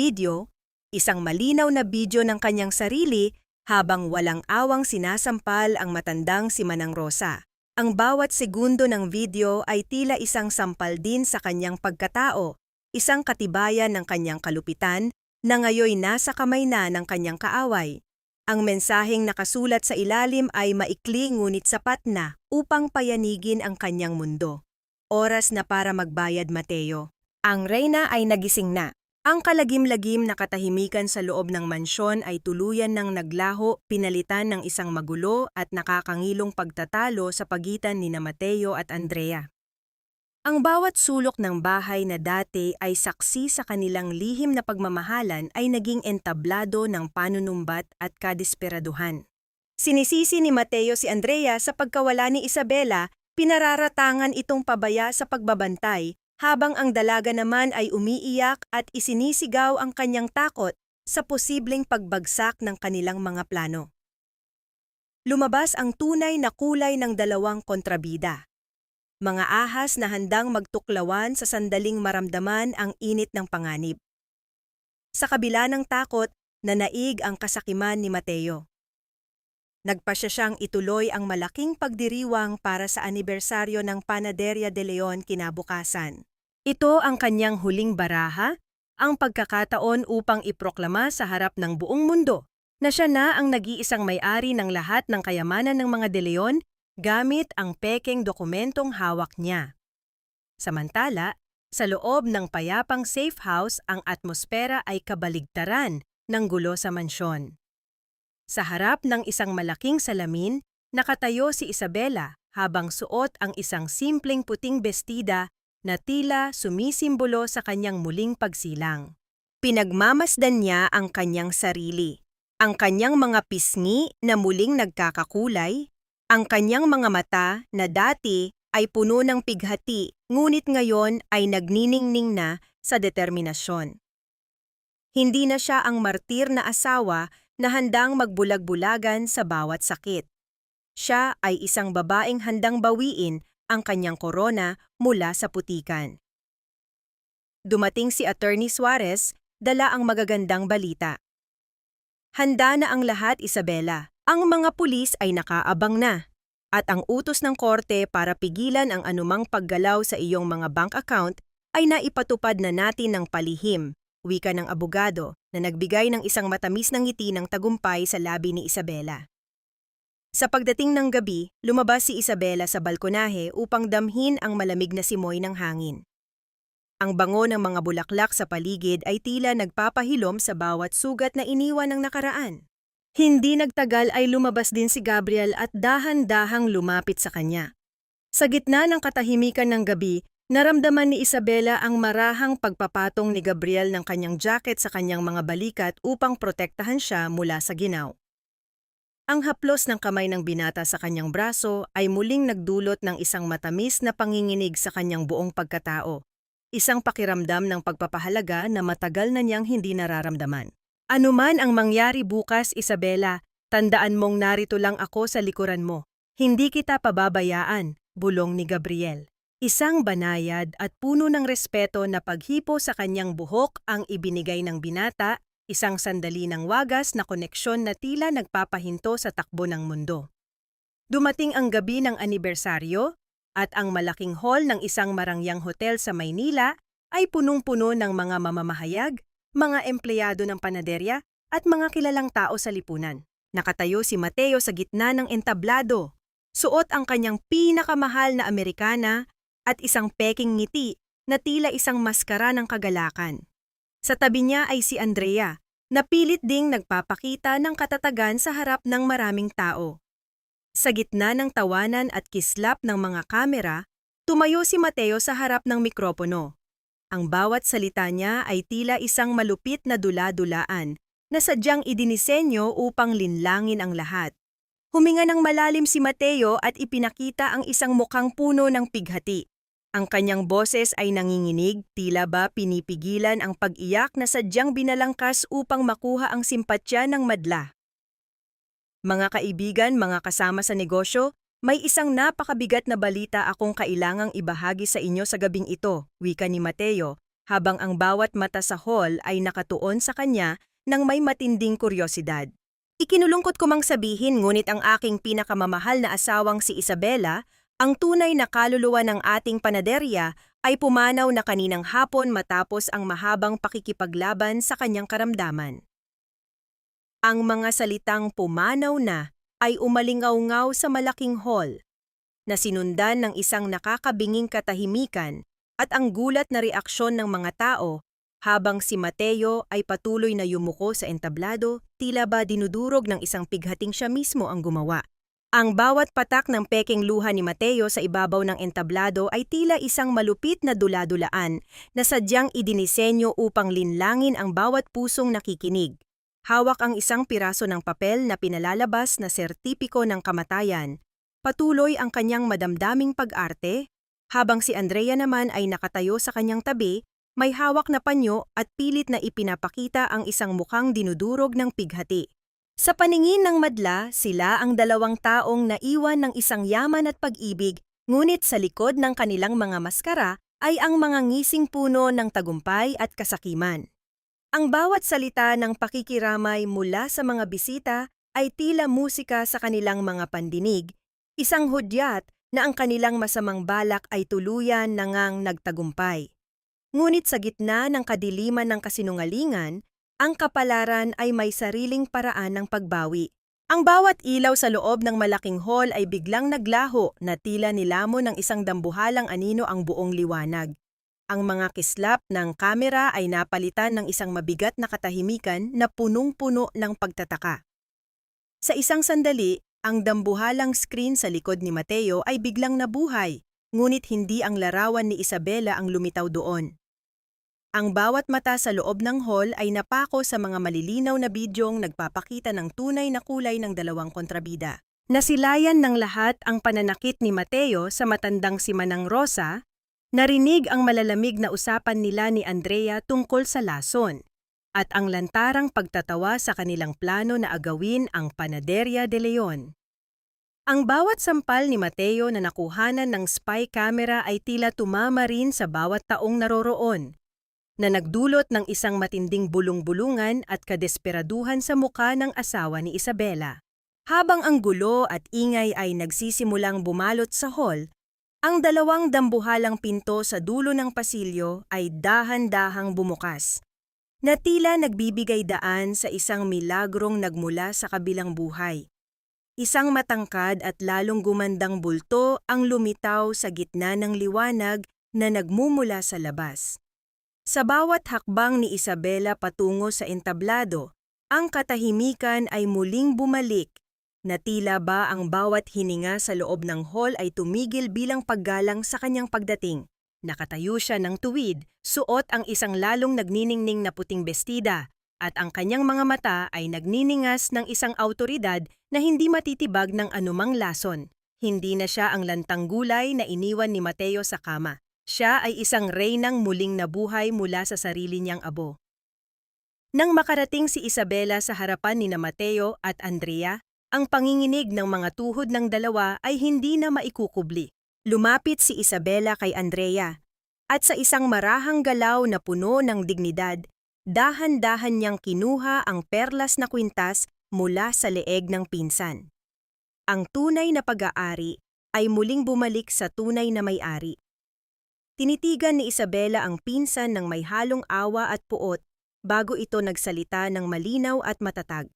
isang malinaw na video ng kanyang sarili habang walang awang sinasampal ang matandang si Manang Rosa. Ang bawat segundo ng video ay tila isang sampal din sa kanyang pagkatao, isang katibayan ng kanyang kalupitan na ngayoy nasa kamay na ng kanyang kaaway. Ang mensaheng nakasulat sa ilalim ay maikli ngunit sapat na upang payanigin ang kanyang mundo. Oras na para magbayad, Mateo. Ang reyna ay nagising na. Ang kalagim-lagim na katahimikan sa loob ng mansyon ay tuluyan ng naglaho, pinalitan ng isang magulo at nakakangilong pagtatalo sa pagitan ni Mateo at Andrea. Ang bawat sulok ng bahay na dati ay saksi sa kanilang lihim na pagmamahalan ay naging entablado ng panunumbat at kadesperaduhan. Sinisisi ni Mateo si Andrea sa pagkawala ni Isabela, pinararatangan itong pabaya sa pagbabantay, habang ang dalaga naman ay umiiyak at isinisigaw ang kanyang takot sa posibleng pagbagsak ng kanilang mga plano. Lumabas ang tunay na kulay ng dalawang kontrabida. Mga ahas na handang magtuklawan sa sandaling maramdaman ang init ng panganib. Sa kabila ng takot, nanaig ang kasakiman ni Mateo. Nagpasya siyang ituloy ang malaking pagdiriwang para sa anibersaryo ng Panaderia de Leon kinabukasan. Ito ang kanyang huling baraha, ang pagkakataon upang iproklama sa harap ng buong mundo na siya na ang nag-iisang may-ari ng lahat ng kayamanan ng mga De Leon gamit ang pekeng dokumentong hawak niya. Samantala, sa loob ng payapang safe house, ang atmosfera ay kabaligtaran ng gulo sa mansyon. Sa harap ng isang malaking salamin, nakatayo si Isabela habang suot ang isang simpleng puting bestida na tila sumisimbolo sa kanyang muling pagsilang. Pinagmamasdan niya ang kanyang sarili, ang kanyang mga pisngi na muling nagkakakulay, ang kanyang mga mata na dati ay puno ng pighati ngunit ngayon ay nagniningning na sa determinasyon. Hindi na siya ang martir na asawa na handang magbulag-bulagan sa bawat sakit. Siya ay isang babaeng handang bawiin ang kanyang korona mula sa putikan. Dumating si Attorney Suarez, dala ang magagandang balita. Handa na ang lahat, Isabela. Ang mga pulis ay nakaabang na. At ang utos ng korte para pigilan ang anumang paggalaw sa iyong mga bank account ay naipatupad na natin ng palihim, wika ng abogado na nagbigay ng isang matamis na ngiti ng tagumpay sa labi ni Isabela. Sa pagdating ng gabi, lumabas si Isabela sa balkonahe upang damhin ang malamig na simoy ng hangin. Ang bango ng mga bulaklak sa paligid ay tila nagpapahilom sa bawat sugat na iniwan ng nakaraan. Hindi nagtagal ay lumabas din si Gabriel at dahan-dahang lumapit sa kanya. Sa gitna ng katahimikan ng gabi, naramdaman ni Isabela ang marahang pagpapatong ni Gabriel ng kanyang jacket sa kanyang mga balikat upang protektahan siya mula sa ginaw. Ang haplos ng kamay ng binata sa kanyang braso ay muling nagdulot ng isang matamis na panginginig sa kanyang buong pagkatao. Isang pakiramdam ng pagpapahalaga na matagal na niyang hindi nararamdaman. Anuman ang mangyari bukas, Isabela, tandaan mong narito lang ako sa likuran mo. Hindi kita pababayaan, bulong ni Gabriel. Isang banayad at puno ng respeto na paghipo sa kanyang buhok ang ibinigay ng binata, isang sandali ng wagas na koneksyon na tila nagpapahinto sa takbo ng mundo. Dumating ang gabi ng anibersaryo at ang malaking hall ng isang marangyang hotel sa Maynila ay punong-puno ng mga mamamahayag, mga empleyado ng panaderya at mga kilalang tao sa lipunan. Nakatayo si Mateo sa gitna ng entablado. Suot ang kanyang pinakamahal na Amerikana at isang peking ngiti na tila isang maskara ng kagalakan. Sa tabi niya ay si Andrea, na pilit ding nagpapakita ng katatagan sa harap ng maraming tao. Sa gitna ng tawanan at kislap ng mga kamera, tumayo si Mateo sa harap ng mikropono. Ang bawat salita niya ay tila isang malupit na dula-dulaan na sadyang idinisenyo upang linlangin ang lahat. Huminga ng malalim si Mateo at ipinakita ang isang mukhang puno ng pighati. Ang kanyang boses ay nanginginig, tila ba pinipigilan ang pag-iyak na sadyang binalangkas upang makuha ang simpatya ng madla. Mga kaibigan, mga kasama sa negosyo, may isang napakabigat na balita akong kailangang ibahagi sa inyo sa gabing ito, wika ni Mateo, habang ang bawat mata sa hall ay nakatuon sa kanya ng may matinding kuryosidad. Ikinulungkot ko mang sabihin ngunit ang aking pinakamamahal na asawang si Isabela, ang tunay na kaluluwa ng ating panaderya, ay pumanaw na kaninang hapon matapos ang mahabang pakikipaglaban sa kanyang karamdaman. Ang mga salitang pumanaw na ay umalingaw-ngaw sa malaking hall, na sinundan ng isang nakakabinging katahimikan at ang gulat na reaksyon ng mga tao habang si Mateo ay patuloy na yumuko sa entablado, tila ba dinudurog ng isang pighating siya mismo ang gumawa. Ang bawat patak ng peking luha ni Mateo sa ibabaw ng entablado ay tila isang malupit na dula-dulaan na sadyang idinisenyo upang linlangin ang bawat pusong nakikinig. Hawak ang isang piraso ng papel na pinalalabas na sertipiko ng kamatayan. Patuloy ang kanyang madamdaming pag-arte, habang si Andrea naman ay nakatayo sa kanyang tabi, may hawak na panyo at pilit na ipinapakita ang isang mukhang dinudurog ng pighati. Sa paningin ng madla, sila ang dalawang taong naiwan ng isang yaman at pag-ibig, ngunit sa likod ng kanilang mga maskara ay ang mga ngising puno ng tagumpay at kasakiman. Ang bawat salita ng pakikiramay mula sa mga bisita ay tila musika sa kanilang mga pandinig, isang hudyat na ang kanilang masamang balak ay tuluyan na ngang nagtagumpay. Ngunit sa gitna ng kadiliman ng kasinungalingan, ang kapalaran ay may sariling paraan ng pagbawi. Ang bawat ilaw sa loob ng malaking hall ay biglang naglaho na tila nilamon ng isang dambuhalang anino ang buong liwanag. Ang mga kislap ng kamera ay napalitan ng isang mabigat na katahimikan na punong-puno ng pagtataka. Sa isang sandali, ang dambuhalang screen sa likod ni Mateo ay biglang nabuhay, ngunit hindi ang larawan ni Isabela ang lumitaw doon. Ang bawat mata sa loob ng hall ay napako sa mga malilinaw na bidyong nagpapakita ng tunay na kulay ng dalawang kontrabida. Nasilayan ng lahat ang pananakit ni Mateo sa matandang si Manang Rosa, narinig ang malalamig na usapan nila ni Andrea tungkol sa lason, at ang lantarang pagtatawa sa kanilang plano na agawin ang Panaderia de Leon. Ang bawat sampal ni Mateo na nakuhanan ng spy camera ay tila tumama rin sa bawat taong naroroon, na nagdulot ng isang matinding bulong-bulungan at kadesperaduhan sa muka ng asawa ni Isabela. Habang ang gulo at ingay ay nagsisimulang bumalot sa hall, ang dalawang dambuhalang pinto sa dulo ng pasilyo ay dahan-dahang bumukas, na tila nagbibigay daan sa isang milagrong nagmula sa kabilang buhay. Isang matangkad at lalong gumandang bulto ang lumitaw sa gitna ng liwanag na nagmumula sa labas. Sa bawat hakbang ni Isabela patungo sa entablado, Ang katahimikan ay muling bumalik, na tila ba ang bawat hininga sa loob ng hall ay tumigil bilang paggalang sa kanyang pagdating. Nakatayo siya ng tuwid, suot ang isang lalong nagniningning na puting bestida, at ang kanyang mga mata ay nagniningas ng isang awtoridad na hindi matitibag ng anumang lason. Hindi na siya ang lantang gulay na iniwan ni Mateo sa kama. Siya ay isang reynang muling nabuhay mula sa sarili niyang abo. Nang makarating si Isabela sa harapan ni Mateo at Andrea, ang panginginig ng mga tuhod ng dalawa ay hindi na maikukubli. Lumapit si Isabela kay Andrea, at sa isang marahang galaw na puno ng dignidad, dahan-dahan niyang kinuha ang perlas na kwintas mula sa leeg ng pinsan. Ang tunay na pag-aari ay muling bumalik sa tunay na may-ari. Tinitigan ni Isabela ang pinsan ng may halong awa at puot bago ito nagsalita ng malinaw at matatag.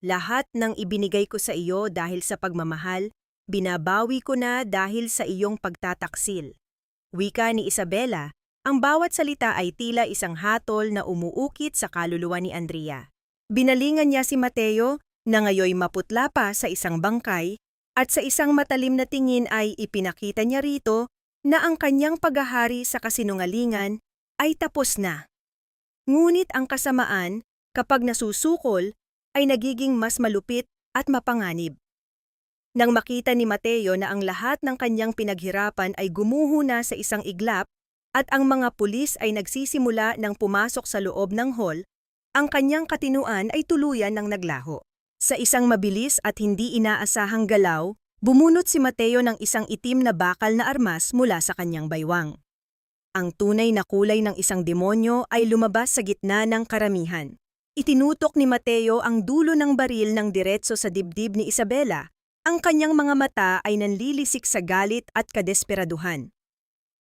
Lahat ng ibinigay ko sa iyo dahil sa pagmamahal, binabawi ko na dahil sa iyong pagtataksil. Wika ni Isabela, ang bawat salita ay tila isang hatol na umuukit sa kaluluwa ni Andrea. Binalingan niya si Mateo na ngayoy maputla pa sa isang bangkay at sa isang matalim na tingin ay ipinakita niya rito na ang kanyang paghahari sa kasinungalingan ay tapos na. Ngunit ang kasamaan, kapag nasusukol, ay nagiging mas malupit at mapanganib. Nang makita ni Mateo na ang lahat ng kanyang pinaghirapan ay gumuho na sa isang iglap at ang mga pulis ay nagsisimula ng pumasok sa loob ng hall, ang kanyang katinuan ay tuluyan ng naglaho. Sa isang mabilis at hindi inaasahang galaw, bumunot si Mateo ng isang itim na bakal na armas mula sa kanyang baywang. Ang tunay na kulay ng isang demonyo ay lumabas sa gitna ng karamihan. Itinutok ni Mateo ang dulo ng baril ng diretso sa dibdib ni Isabela. Ang kanyang mga mata ay nanlilisik sa galit at kadesperaduhan.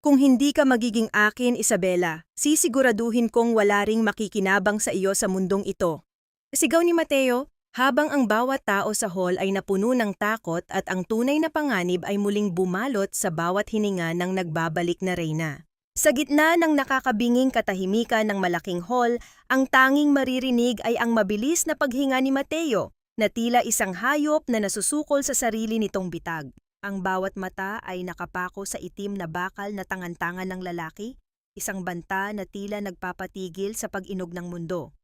Kung hindi ka magiging akin, Isabela, sisiguraduhin kong wala ring makikinabang sa iyo sa mundong ito. Sigaw ni Mateo, habang ang bawat tao sa hall ay napuno ng takot at ang tunay na panganib ay muling bumalot sa bawat hininga ng nagbabalik na reyna. Sa gitna ng nakakabinging katahimikan ng malaking hall, ang tanging maririnig ay ang mabilis na paghinga ni Mateo, na tila isang hayop na nasusukol sa sarili nitong bitag. Ang bawat mata ay nakapako sa itim na bakal na tangan-tangan ng lalaki, isang banta na tila nagpapatigil sa pag-inog ng mundo.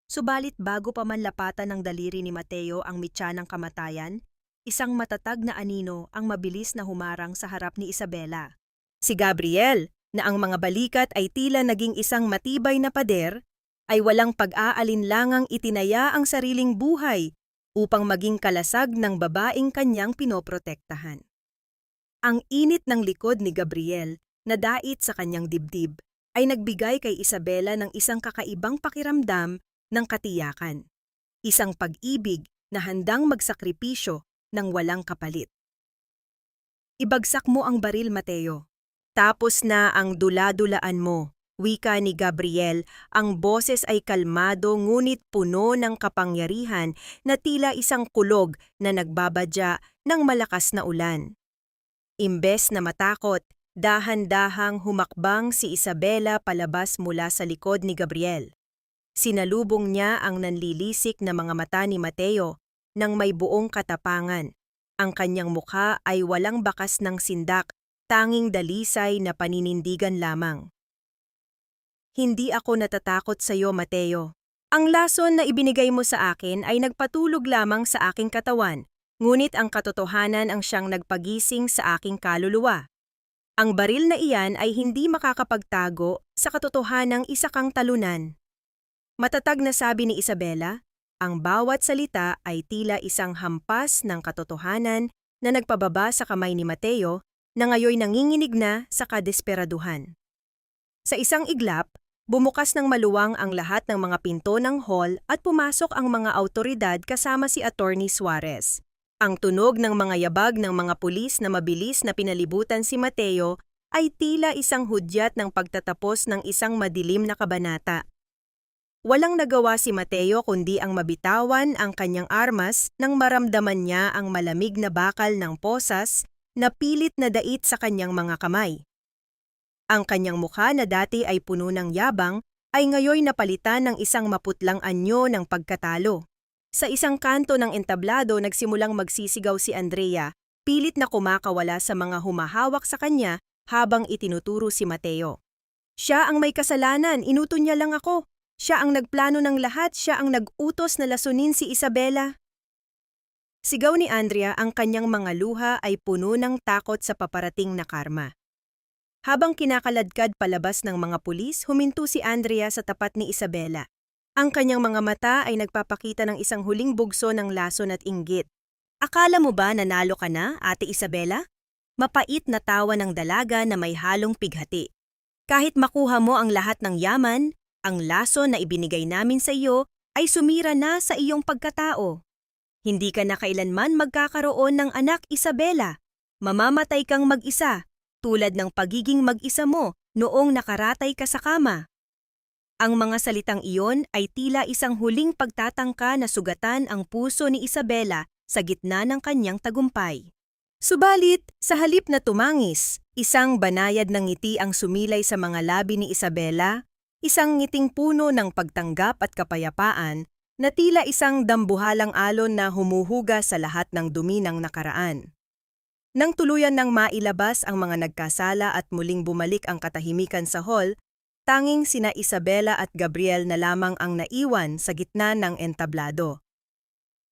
Subalit bago pa man lapatan ng daliri ni Mateo ang mitya ng kamatayan, isang matatag na anino ang mabilis na humarang sa harap ni Isabela. Si Gabriel, na ang mga balikat ay tila naging isang matibay na pader, ay walang pag-aalinlangang itinaya ang sariling buhay upang maging kalasag ng babaeng kanyang pinoprotektahan. Ang init ng likod ni Gabriel, na dait sa kanyang dibdib, ay nagbigay kay Isabela ng isang kakaibang pakiramdam ng katiyakan. Isang pag-ibig na handang magsakripisyo ng walang kapalit. Ibagsak mo ang baril, Mateo. Tapos na ang dula-dulaan mo, wika ni Gabriel, ang boses ay kalmado ngunit puno ng kapangyarihan na tila isang kulog na nagbabadya ng malakas na ulan. Imbes na matakot, dahan-dahang humakbang si Isabela palabas mula sa likod ni Gabriel. Sinalubong niya ang nanlilisik na mga mata ni Mateo nang may buong katapangan. Ang kanyang mukha ay walang bakas ng sindak, tanging dalisay na paninindigan lamang. Hindi ako natatakot sa iyo, Mateo. Ang lason na ibinigay mo sa akin ay nagpatulog lamang sa aking katawan, ngunit ang katotohanan ang siyang nagpagising sa aking kaluluwa. Ang baril na iyan ay hindi makakapagtago sa katotohanang isa kang talunan. Matatag na sabi ni Isabela, ang bawat salita ay tila isang hampas ng katotohanan na nagpababa sa kamay ni Mateo, na ngayoy nanginginig na sa kadesperaduhan. Sa isang iglap, bumukas ng maluwang ang lahat ng mga pinto ng hall at pumasok ang mga awtoridad kasama si Attorney Suarez. Ang tunog ng mga yabag ng mga pulis na mabilis na pinalibutan si Mateo ay tila isang hudyat ng pagtatapos ng isang madilim na kabanata. Walang nagawa si Mateo kundi ang mabitawan ang kanyang armas nang maramdaman niya ang malamig na bakal ng posas na pilit na dait sa kanyang mga kamay. Ang kanyang mukha na dati ay puno ng yabang ay ngayoy napalitan ng isang maputlang anyo ng pagkatalo. Sa isang kanto ng entablado nagsimulang magsisigaw si Andrea, pilit na kumakawala sa mga humahawak sa kanya habang itinuturo si Mateo. Siya ang may kasalanan, inuto niya lang ako. Siya ang nagplano ng lahat, siya ang nag-utos na lasunin si Isabela. Sigaw ni Andrea, ang kanyang mga luha ay puno ng takot sa paparating na karma. Habang kinakaladkad palabas ng mga pulis, huminto si Andrea sa tapat ni Isabela. Ang kanyang mga mata ay nagpapakita ng isang huling bugso ng lason at inggit. Akala mo ba nanalo ka na, Ate Isabela? Mapait na tawa ng dalaga na may halong pighati. Kahit makuha mo ang lahat ng yaman, ang lason na ibinigay namin sa iyo ay sumira na sa iyong pagkatao. Hindi ka na kailanman magkakaroon ng anak, Isabela. Mamamatay kang mag-isa, tulad ng pagiging mag-isa mo noong nakaratay ka sa kama. Ang mga salitang iyon ay tila isang huling pagtatangka na sugatan ang puso ni Isabela sa gitna ng kanyang tagumpay. Subalit, sa halip na tumangis, isang banayad ng ngiti ang sumilay sa mga labi ni Isabela, isang ngiting puno ng pagtanggap at kapayapaan na tila isang dambuhalang alon na humuhuga sa lahat ng dumi ng nakaraan. Nang tuluyan ng mailabas ang mga nagkasala at muling bumalik ang katahimikan sa hall, tanging sina Isabela at Gabriel na lamang ang naiwan sa gitna ng entablado.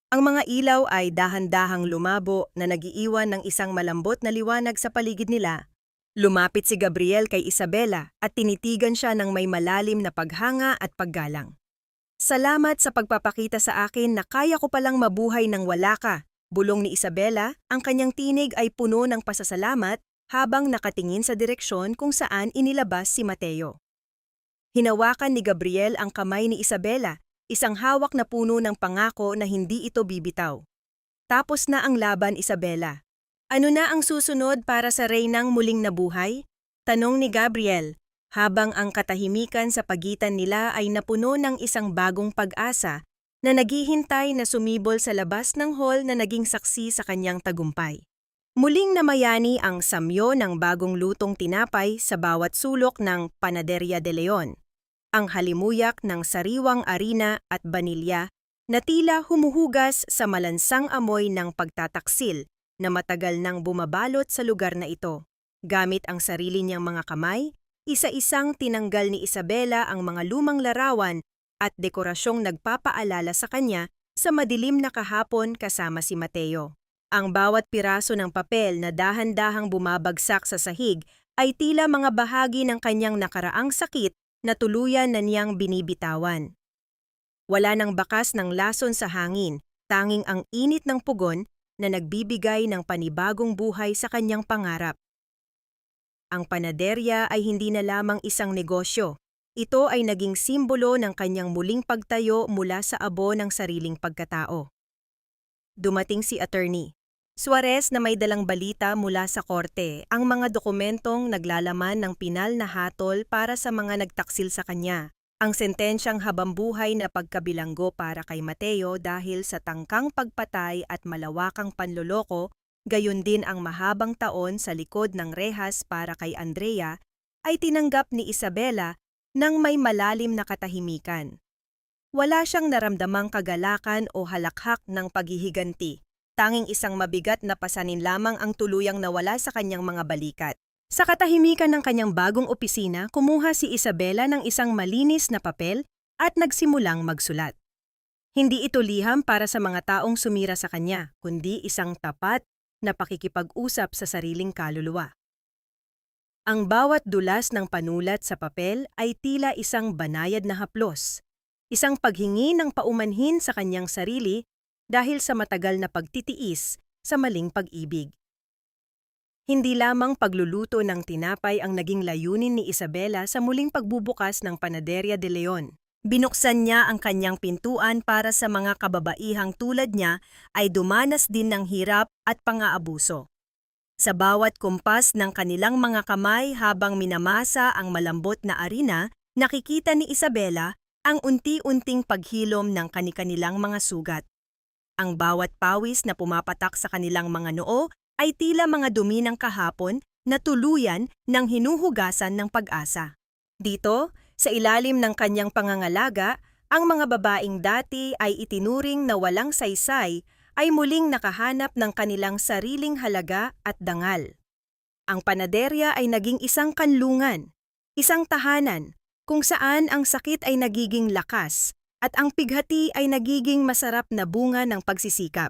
Ang mga ilaw ay dahan-dahang lumabo na nagiiwan ng isang malambot na liwanag sa paligid nila. Lumapit si Gabriel kay Isabela at tinitigan siya ng may malalim na paghanga at paggalang. Salamat sa pagpapakita sa akin na kaya ko palang mabuhay nang wala ka, bulong ni Isabela. Ang kanyang tinig ay puno ng pasasalamat habang nakatingin sa direksyon kung saan inilabas si Mateo. Hinawakan ni Gabriel ang kamay ni Isabela, isang hawak na puno ng pangako na hindi ito bibitaw. Tapos na ang laban, Isabela. Ano na ang susunod para sa reynang muling nabuhay? Tanong ni Gabriel, habang ang katahimikan sa pagitan nila ay napuno ng isang bagong pag-asa na naghihintay na sumibol sa labas ng hall na naging saksi sa kanyang tagumpay. Muling namayani ang samyo ng bagong lutong tinapay sa bawat sulok ng Panaderia de Leon. Ang halimuyak ng sariwang arina at banilya na tila humuhugas sa malansang amoy ng pagtataksil na matagal nang bumabalot sa lugar na ito. Gamit ang sarili niyang mga kamay, isa-isang tinanggal ni Isabela ang mga lumang larawan at dekorasyong nagpapaalala sa kanya sa madilim na kahapon kasama si Mateo. Ang bawat piraso ng papel na dahan-dahang bumabagsak sa sahig ay tila mga bahagi ng kanyang nakaraang sakit na tuluyan na niyang binibitawan. Wala nang bakas ng lason sa hangin, tanging ang init ng pugon na nagbibigay ng panibagong buhay sa kanyang pangarap. Ang panaderya ay hindi na lamang isang negosyo. Ito ay naging simbolo ng kanyang muling pagtayo mula sa abo ng sariling pagkatao. Dumating si Attorney Suarez na may dalang balita mula sa korte, ang mga dokumentong naglalaman ng pinal na hatol para sa mga nagtaksil sa kanya. Ang sentensyang habambuhay na pagkabilanggo para kay Mateo dahil sa tangkang pagpatay at malawakang panloloko, gayon din ang mahabang taon sa likod ng rehas para kay Andrea, ay tinanggap ni Isabela ng may malalim na katahimikan. Wala siyang naramdamang kagalakan o halakhak ng paghihiganti. Tanging isang mabigat na pasanin lamang ang tuluyang nawala sa kanyang mga balikat. Sa katahimikan ng kanyang bagong opisina, kumuha si Isabela ng isang malinis na papel at nagsimulang magsulat. Hindi ito liham para sa mga taong sumira sa kanya, kundi isang tapat na pakikipag-usap sa sariling kaluluwa. Ang bawat dulas ng panulat sa papel ay tila isang banayad na haplos, isang paghingi ng paumanhin sa kanyang sarili dahil sa matagal na pagtitiis sa maling pag-ibig. Hindi lamang pagluluto ng tinapay ang naging layunin ni Isabela sa muling pagbubukas ng Panaderia de Leon. Binuksan niya ang kanyang pintuan para sa mga kababaihang tulad niya ay dumanas din ng hirap at pang-aabuso. Sa bawat kumpas ng kanilang mga kamay habang minamasa ang malambot na arina, nakikita ni Isabela ang unti-unting paghilom ng kani-kanilang mga sugat. Ang bawat pawis na pumapatak sa kanilang mga noo ay tila mga dumi ng kahapon na tuluyan ng hinuhugasan ng pag-asa. Dito, Sa ilalim ng kanyang pangangalaga, ang mga babaeng dati ay itinuring na walang saysay ay muling nakahanap ng kanilang sariling halaga at dangal. Ang panaderya ay naging isang kanlungan, isang tahanan, kung saan ang sakit ay nagiging lakas at ang pighati ay nagiging masarap na bunga ng pagsisikap.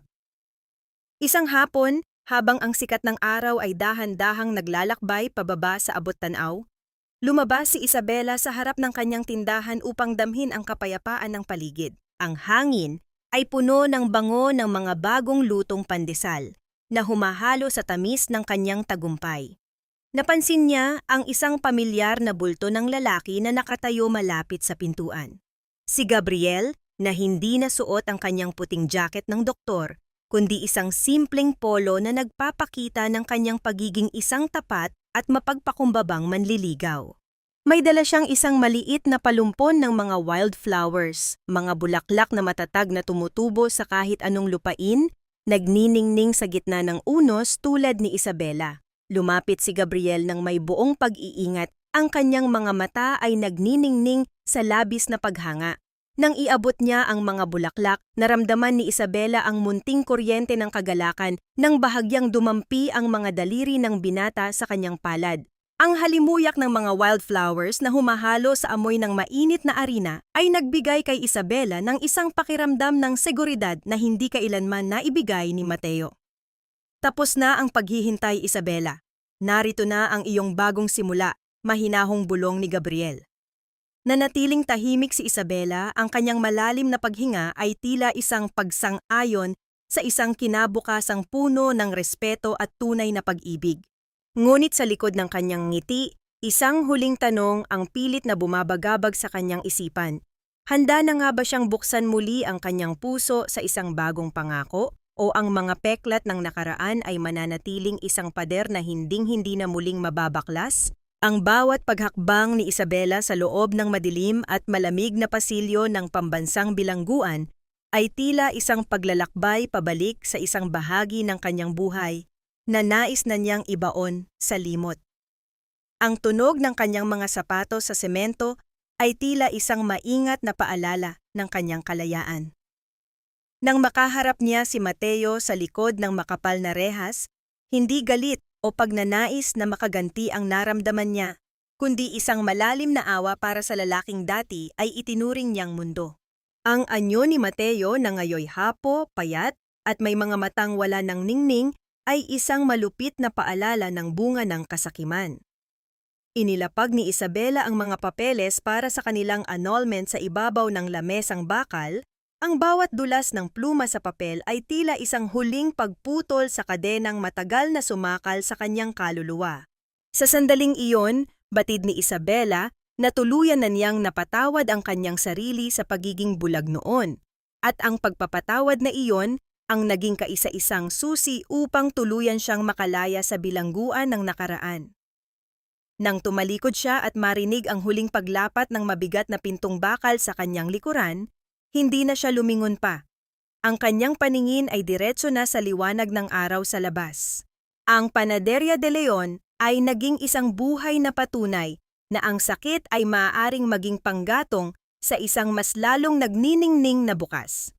Isang hapon, habang ang sikat ng araw ay dahan-dahang naglalakbay pababa sa abot-tanaw, lumabas si Isabela sa harap ng kanyang tindahan upang damhin ang kapayapaan ng paligid. Ang hangin ay puno ng bango ng mga bagong lutong pandesal na humahalo sa tamis ng kanyang tagumpay. Napansin niya ang isang pamilyar na bulto ng lalaki na nakatayo malapit sa pintuan. Si Gabriel, na hindi nasuot ang kanyang puting jacket ng doktor, kundi isang simpleng polo na nagpapakita ng kanyang pagiging isang tapat at mapagpakumbabang manliligaw. May dala siyang isang maliit na palumpon ng mga wildflowers, mga bulaklak na matatag na tumutubo sa kahit anong lupain, nagniningning sa gitna ng unos tulad ni Isabela. Lumapit si Gabriel ng may buong pag-iingat, ang kanyang mga mata ay nagniningning sa labis na paghanga. Nang iabot niya ang mga bulaklak, naramdaman ni Isabela ang munting kuryente ng kagalakan nang bahagyang dumampi ang mga daliri ng binata sa kanyang palad. Ang halimuyak ng mga wildflowers na humahalo sa amoy ng mainit na arena ay nagbigay kay Isabela ng isang pakiramdam ng seguridad na hindi kailanman naibigay ni Mateo. Tapos na ang paghihintay, Isabela. Narito na ang iyong bagong simula, mahinahong bulong ni Gabriel. Nanatiling tahimik si Isabela, ang kanyang malalim na paghinga ay tila isang pagsang-ayon sa isang kinabukasang puno ng respeto at tunay na pag-ibig. Ngunit sa likod ng kanyang ngiti, isang huling tanong ang pilit na bumabagabag sa kanyang isipan. Handa na nga ba siyang buksan muli ang kanyang puso sa isang bagong pangako? O ang mga peklat ng nakaraan ay mananatiling isang pader na hinding-hindi na muling mababaklas? Ang bawat paghakbang ni Isabela sa loob ng madilim at malamig na pasilyo ng pambansang bilangguan ay tila isang paglalakbay pabalik sa isang bahagi ng kanyang buhay na nais na niyang ibaon sa limot. Ang tunog ng kanyang mga sapatos sa semento ay tila isang maingat na paalala ng kanyang kalayaan. Nang makaharap niya si Mateo sa likod ng makapal na rehas, hindi galit o pagnanais na makaganti ang naramdaman niya, kundi isang malalim na awa para sa lalaking dati ay itinuring niyang mundo. Ang anyo ni Mateo na ngayoy hapo, payat at may mga matang wala ng ningning ay isang malupit na paalala ng bunga ng kasakiman. Inilapag ni Isabela ang mga papeles para sa kanilang annulment sa ibabaw ng lamesang bakal. Ang bawat dulas ng pluma sa papel ay tila isang huling pagputol sa kadenang matagal na sumakal sa kanyang kaluluwa. Sa sandaling iyon, batid ni Isabela na tuluyan na niyang napatawad ang kanyang sarili sa pagiging bulag noon, at ang pagpapatawad na iyon ang naging kaisa-isang susi upang tuluyan siyang makalaya sa bilangguan ng nakaraan. Nang tumalikod siya at marinig ang huling paglapat ng mabigat na pintong bakal sa kanyang likuran, hindi na siya lumingon pa. Ang kanyang paningin ay diretso na sa liwanag ng araw sa labas. Ang Panaderia de Leon ay naging isang buhay na patunay na ang sakit ay maaaring maging panggatong sa isang mas lalong nagniningning na bukas.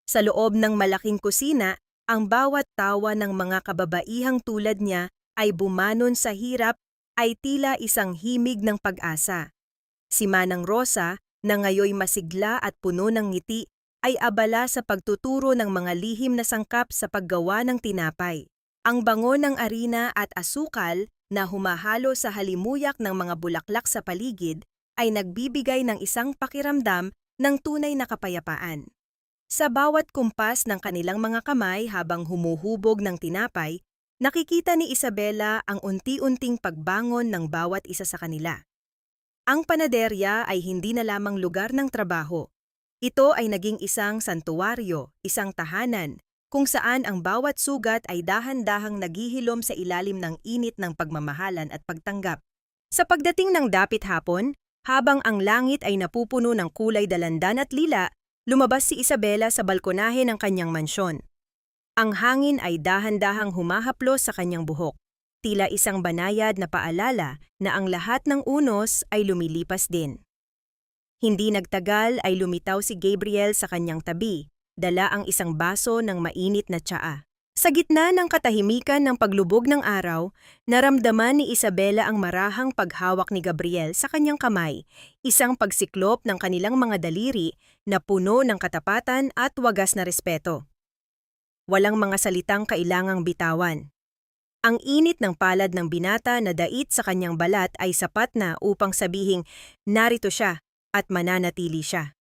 Sa loob ng malaking kusina, ang bawat tawa ng mga kababaihang tulad niya ay bumanon sa hirap ay tila isang himig ng pag-asa. Si Manang Rosa, na ngayoy masigla at puno ng ngiti, ay abala sa pagtuturo ng mga lihim na sangkap sa paggawa ng tinapay. Ang bango ng arina at asukal na humahalo sa halimuyak ng mga bulaklak sa paligid ay nagbibigay ng isang pakiramdam ng tunay na kapayapaan. Sa bawat kumpas ng kanilang mga kamay habang humuhubog ng tinapay, nakikita ni Isabela ang unti-unting pagbangon ng bawat isa sa kanila. Ang panaderya ay hindi na lamang lugar ng trabaho. Ito ay naging isang santuwaryo, isang tahanan, kung saan ang bawat sugat ay dahan-dahang naghihilom sa ilalim ng init ng pagmamahalan at pagtanggap. Sa pagdating ng dapit hapon, habang ang langit ay napupuno ng kulay dalandan at lila, lumabas si Isabela sa balkonahe ng kanyang mansyon. Ang hangin ay dahan-dahang humahaplos sa kanyang buhok. Tila isang banayad na paalala na ang lahat ng unos ay lumilipas din. Hindi nagtagal ay lumitaw si Gabriel sa kanyang tabi, dala ang isang baso ng mainit na tsaa. Sa gitna ng katahimikan ng paglubog ng araw, naramdaman ni Isabela ang marahang paghawak ni Gabriel sa kanyang kamay, isang pagsiklop ng kanilang mga daliri na puno ng katapatan at wagas na respeto. Walang mga salitang kailangang bitawan. Ang init ng palad ng binata na dait sa kanyang balat ay sapat na upang sabihing narito siya at mananatili siya.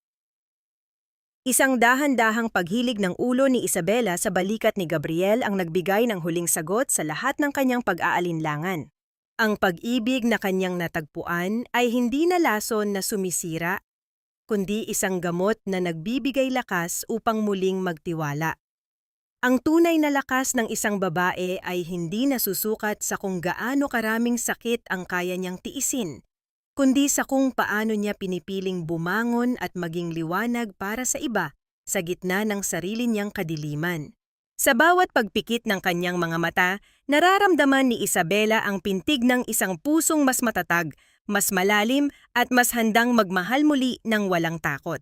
Isang dahan-dahang paghilig ng ulo ni Isabela sa balikat ni Gabriel ang nagbigay ng huling sagot sa lahat ng kanyang pag-aalinlangan. Ang pag-ibig na kanyang natagpuan ay hindi na lason na sumisira, kundi isang gamot na nagbibigay lakas upang muling magtiwala. Ang tunay na lakas ng isang babae ay hindi nasusukat sa kung gaano karaming sakit ang kaya niyang tiisin, kundi sa kung paano niya pinipiling bumangon at maging liwanag para sa iba sa gitna ng sarili niyang kadiliman. Sa bawat pagpikit ng kanyang mga mata, nararamdaman ni Isabela ang pintig ng isang pusong mas matatag, mas malalim at mas handang magmahal muli ng walang takot.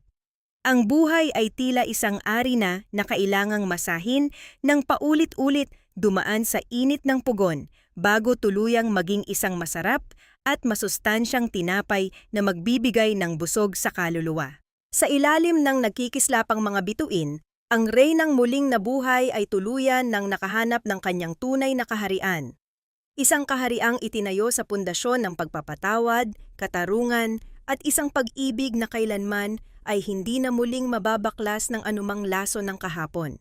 Ang buhay ay tila isang arena na kailangang masahin ng paulit-ulit dumaan sa init ng pugon bago tuluyang maging isang masarap at masustansyang tinapay na magbibigay ng busog sa kaluluwa. Sa ilalim ng nagkikislapang mga bituin, ang reynang muling nabuhay ay tuluyan ng nakahanap ng kanyang tunay na kaharian. Isang kahariang itinayo sa pundasyon ng pagpapatawad, katarungan, at isang pag-ibig na kailanman ay hindi na muling mababaklas ng anumang laso ng kahapon.